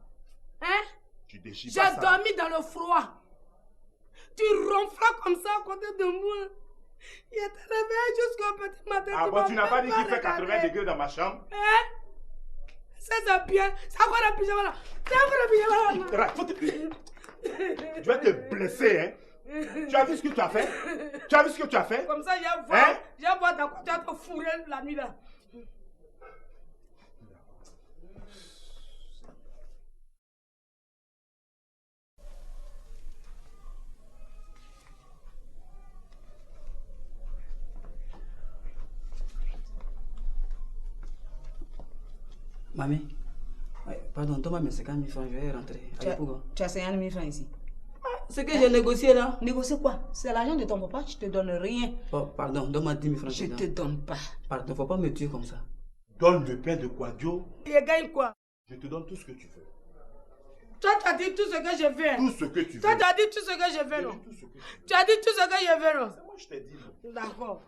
Hein? Tu déchires J'ai pas ça. dormi dans le froid. Tu ronflas comme ça à côté de moi. Il était réveillé jusqu'au petit matin. Ah bon, tu n'as pas dit qu'il fait regarder. 80 degrés dans ma chambre? Hein? Ça, c'est bien. C'est quoi le pyjama là? C'est quoi le pyjama là? Je vais te blesser, hein? Tu as vu ce que tu as fait? Tu as vu ce que tu as fait? Comme ça, j'ai Hein? voir dans quoi tu as te fourré la nuit là. Mamie, pardon, donne-moi mes 50 000 francs, je vais rentrer. Allez, pourquoi? Tu as 50 000 francs ici. Ce que j'ai négocié là. Négocier quoi? C'est l'argent de ton papa, je te donne rien. Oh, pardon, donne-moi 10 000 francs. Je te donne pas. Pardon, faut pas me tuer comme ça. Donne le pain de Quadio. Il gagne quoi? Je te donne tout ce que tu veux. Toi, tu as dit tout ce que je veux. Tout ce que tu veux. Toi, tu as dit tout ce que je veux, non? Tu as dit tout ce que je veux, non? C'est moi, je t'ai dit. D'accord.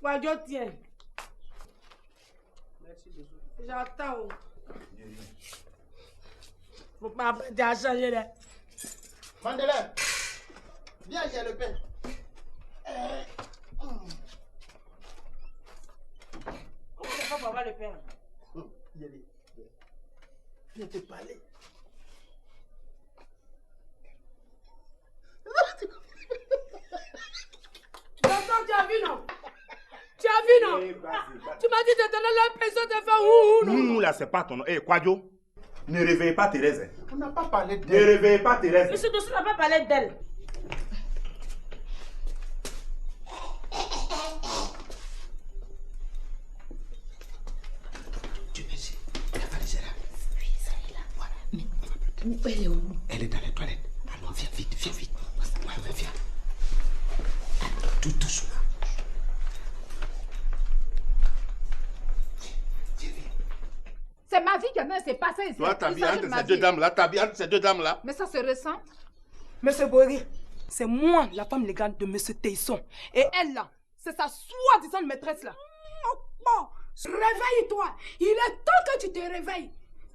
Quadio, tiens. J'attends. Faut pas changer là. Mandela, viens, j'ai le pain. Comment tu fais pour avoir le pain? Viens te parler. D'accord, tu as vu, non? Tu as vu, non? Tu m'as dit de donner la personne de faire ouh, non? Ouh, là, c'est pas ton nom. Eh, Quadio, ne réveille pas Thérèse. Hein. On n'a pas parlé Ne d'elle. réveille pas Thérèse. Monsieur Dossou n'a pas parlé d'elle. Tu me dis, la valise est là. Oui, ça est là. Voilà. Mais elle est où? Elle est dans les toilettes. Allons, viens vite, viens vite. Ouais, viens. Allons, tout doucement. C'est ma vie que ne s'est passée ici. Toi, ta Il vie s'agit entre de ma ces deux vie. dames-là, ta vie entre ces deux dames-là. Mais ça se ressent. Monsieur Bory, c'est moi, la femme légale de Monsieur Teisson. Et elle là, c'est sa soi-disant maîtresse là. Bon, réveille-toi. Il est temps que tu te réveilles.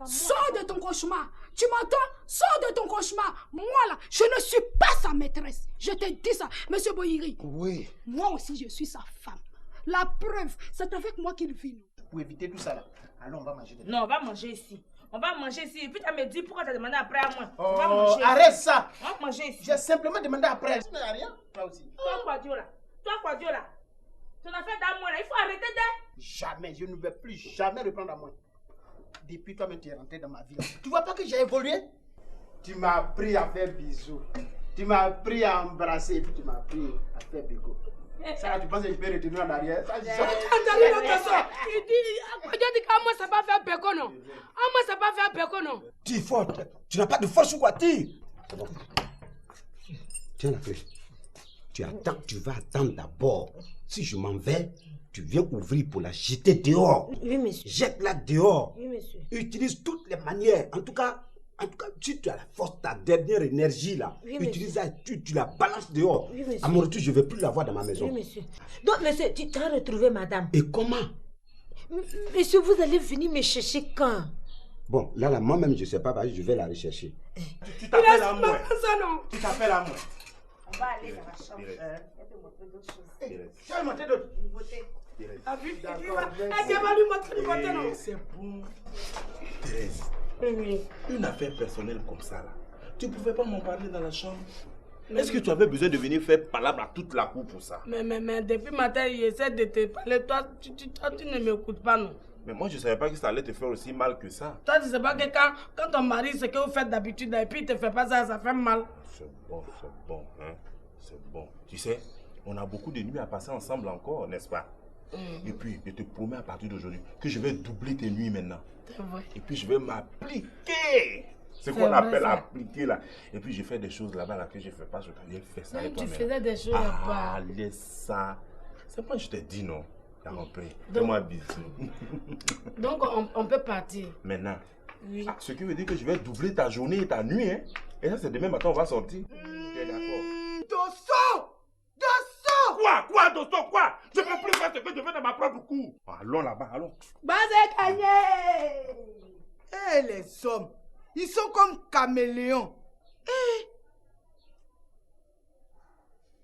Sors de ton cauchemar. Tu m'entends? Sors de ton cauchemar. Moi là, je ne suis pas sa maîtresse. Je te dis ça, Monsieur Boyiri. Oui. Moi aussi, je suis sa femme. La preuve, c'est avec moi qu'il vit. Pour éviter tout ça là, allons, on va manger. Non, on va manger ici. On va manger ici. Et puis tu me dit pourquoi tu as demandé après à moi. On va Oh, manger arrête ici. ça. On va manger ici. J'ai simplement demandé après. Tu n'as rien, toi aussi. Toi, Quadio là. Toi, Quadio là. Ton affaire d'amour là, il faut arrêter d'être. Jamais, je ne vais plus jamais reprendre à moi. Depuis toi-même, tu es rentré dans ma vie. Tu vois pas que j'ai évolué? Tu m'as appris à faire bisous. Tu m'as appris à embrasser. Puis tu m'as appris à faire bigot. Ça, là, tu penses que je peux retourner en arrière? Ça, Il dit, qu'à moi, ça va faire péco, non? À moi, ça va faire péco, non? Tu es forte. Tu n'as pas de force ou quoi? Tire. Tiens la clé. Tu vas attendre d'abord. Si je m'en vais, tu viens ouvrir pour la jeter dehors. Oui, monsieur. Jette-la dehors. Oui, monsieur. Utilise toutes les manières. En tout cas, si tu as la force, ta dernière énergie là, Oui, utilise-la, tu la balances dehors. Oui, monsieur. À mon retour, je ne vais plus la voir dans ma maison. Oui, monsieur. Donc, monsieur, tu as retrouvé madame. Et comment? Monsieur, vous allez venir me chercher quand? Bon, là, moi-même, je ne sais pas, je vais la rechercher. Tu t'appelles à moi. Tu t'appelles à moi. On va aller dans la chambre. Thérèse. Je vais te montrer d'autres choses. Tu vas montrer d'autres. Thérèse. Ah oui, elle va lui montrer du côté, non? C'est bon. Thérèse, une affaire personnelle comme ça, là, tu pouvais pas m'en parler dans la chambre? Est-ce que tu avais besoin de venir faire palabre à toute la cour pour ça? Mais depuis matin, il essaie de te parler. Toi, tu ne m'écoutes pas, non? Mais moi, je savais pas que ça allait te faire aussi mal que ça. Toi, tu sais pas que quand ton mari, ce que vous faites d'habitude, et puis il te fait pas ça, ça fait mal. C'est bon, hein. C'est bon. Tu sais, on a beaucoup de nuits à passer ensemble encore, n'est-ce pas? Et puis, je te promets à partir d'aujourd'hui que je vais doubler tes nuits maintenant. C'est vrai. Et puis, je vais m'appliquer. C'est qu'on appelle appliquer là. Et puis, je fais des choses là-bas là, que je ne fais pas. Je vais faire ça. Mais avec tu toi, faisais des choses là-bas. Ah, laisse ça. C'est pas que je t'ai dit non. T'as compris. Fais-moi un bisou. Donc, on peut partir. Maintenant. Oui. Ce qui veut dire que je vais doubler ta journée et ta nuit. Hein? Et ça, c'est demain matin, on va sortir. Tu es d'accord? Dosso! Dosso! Quoi, Dosso, quoi? Je ne peux plus faire ce que je veux dans ma propre cour. Allons là-bas, allons. Basé Kanye! Eh, les hommes, ils sont comme caméléons.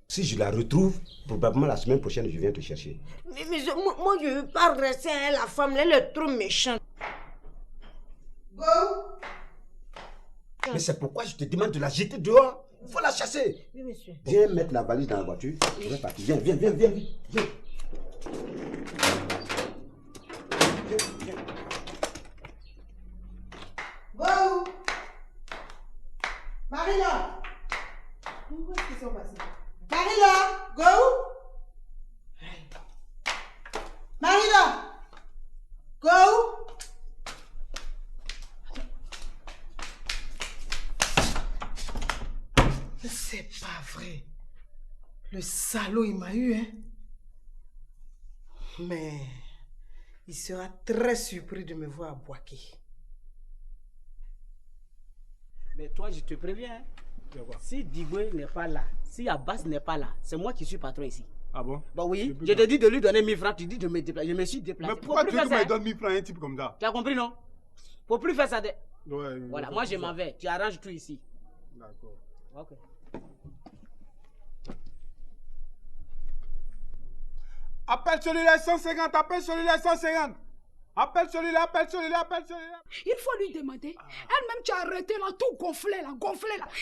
Si je la retrouve, probablement la semaine prochaine, je viens te chercher. Mais moi, je ne veux pas rester à la femme, elle est trop méchante. Go! Mais c'est pourquoi je te demande de la jeter dehors. Il faut la chasser. Oui, monsieur. Viens mettre la valise dans la voiture. Je vais partir. Viens. Viens. Go! Marina! Où est-ce qu'ils sont passés? Marina! Go! Marina! Go! C'est pas vrai. Le salaud, il m'a eu, hein. Mais il sera très surpris de me voir à Boaké. Mais toi, je te préviens. Hein. Si Digwe n'est pas là, si Abbas n'est pas là, c'est moi qui suis patron ici. Ah bon? Bah oui, je te dis de lui donner 1000 francs, tu dis de me déplacer. Je me suis déplacé. Mais pourquoi tu veux que me donne 1000 francs à un type comme ça? Tu as compris, non? Faut plus faire ça. Ouais, voilà, moi je m'en vais. Tu arranges tout ici. D'accord. Ok. Appelle celui-là 150, appelle celui-là 150. Appelle celui-là. Il faut lui demander. Elle-même, tu as arrêté là, tout gonflé là.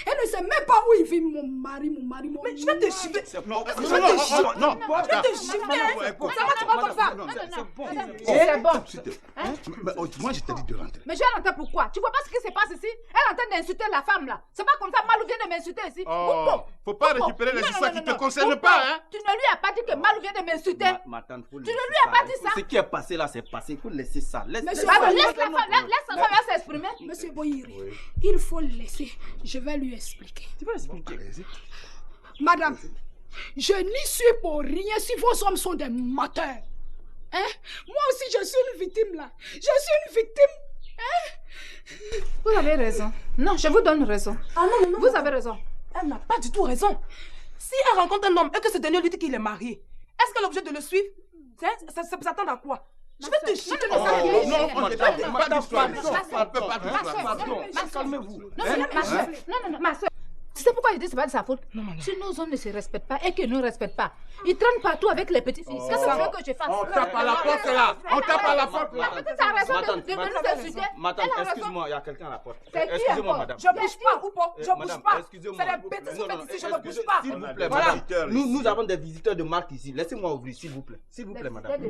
Elle ne sait même pas où il vit, mon mari. Mais je vais te gifler. Non. Je vais te gifler. Ça va, tu vas comme ça. C'est bon. Moi, je t'ai dit de rentrer. Mais je vais rentrer pourquoi? Tu vois pas ce qui se passe ici? Elle est en train d'insulter la femme là. C'est pas comme ça, Malou vient de m'insulter ici. Faut pas récupérer les histoires qui ne te concernent pas, hein. Tu ne lui as pas dit que Malou vient de m'insulter. Ma tante, Tu ne lui as pas dit ça. Ce qui est passé là, c'est passé. Il faut laisser ça. Laisse la femme s'exprimer. Monsieur Boyiri, il faut le laisser. Je vais lui expliquer. Tu vas expliquer. Madame, je n'y suis pour rien si vos hommes sont des menteurs. Hein? Moi aussi, je suis une victime là. Je suis une victime. Hein? Vous avez raison. Non, je vous donne raison. Ah non. Vous avez raison. Elle n'a pas du tout raison. Si elle rencontre un homme et que ce dernier lui dit qu'il est marié, est-ce qu'elle est obligée de le suivre? Ça s'attend à quoi? Je vais te chier. Calmez-vous. Non, ma soeur. Tu sais pourquoi je dis que ce n'est pas de sa faute? Si nos hommes ne se respectent pas et qu'ils ne nous respectent pas, ils traînent partout avec les petits filles. Qu'est-ce que tu veux que je fasse? On tape à la porte là. Tu as raison de nous insulter. Madame, excuse-moi, il y a quelqu'un à la porte. Excusez-moi, madame. Je bouge pas, ou pas? Je bouge pas. C'est des bêtises qui font ici, je ne bouge pas. S'il vous plaît, madame. Nous avons des visiteurs de marque ici. Laissez-moi ouvrir, s'il vous plaît. S'il vous plaît, madame.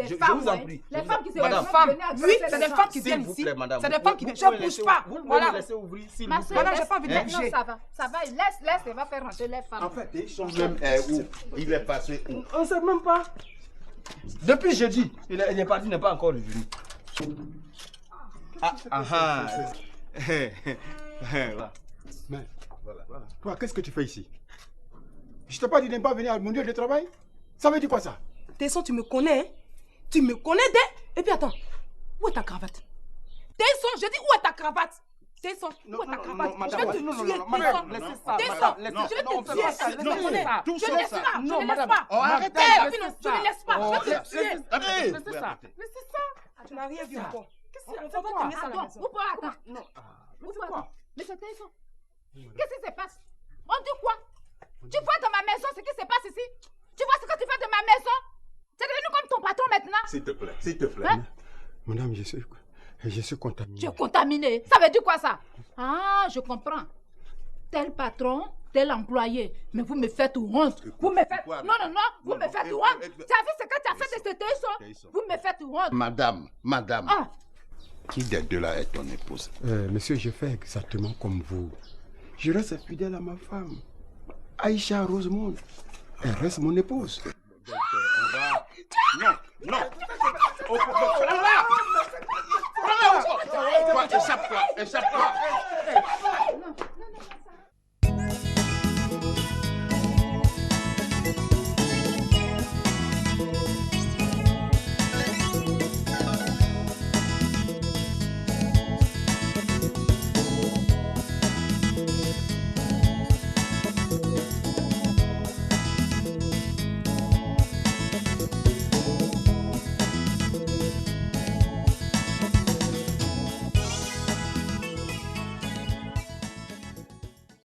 Je vous en prie. Les femmes qui se femmes. Oui, c'est des femmes qui viennent ici. C'est des femmes qui viennent. Je ne bouge pas. Vous pouvez me laisser ouvrir, s'il vous plaît. Madame, je n'ai pas envie de bouger. Non, ça va. Laisse, elle va faire rentrer les femmes. En fait, ils sont même où? Il est passé où? On ne sait même pas. Depuis jeudi, il est parti, il n'est pas encore revenu. Mais, voilà. Toi, qu'est-ce que tu fais ici? Je t'ai pas dit de ne pas venir à mon lieu de travail? Ça veut dire quoi ça? Tesson, tu me connais, hein? Tu me connais Et puis attends, où est ta cravate? Tesson, je dis où est ta cravate? Tesson, où est ta cravate? Je vais te tuer, Tesson. Laissez ça, Tesson, madame, je vais te tuer. Je ne laisse pas. Tout Je ne laisse ça. pas. Je Non, ne laisse madame. pas. Arrêtez. Je ne laisse pas. Je vais te tuer. Laissez ça. Laissez ça. Tu n'as rien vu encore. Qu'est-ce que On va tenir ça à la maison. Attends. Non. Mais c'est Tesson. Qu'est-ce qui se passe? On dit quoi? Tu vois dans ma maison ce qui se passe ici? Tu vois ce que tu fais de ma maison? C'est devenu comme ton patron. S'il te plaît, s'il te plaît. Hein? Madame, je suis contaminé. Tu es contaminé. Ça veut dire quoi ça? Ah, je comprends. Tel patron, tel employé. Mais vous me faites honte. Vous me faites... Non, vous me faites honte. Tu as vu ce que tu as fait de ce Taïson? Vous me faites honte. Madame. Ah. Qui des deux là est ton épouse? Monsieur, je fais exactement comme vous. Je reste fidèle à ma femme. Aïcha Rosemonde. Elle reste mon épouse. Non. Échappe-toi.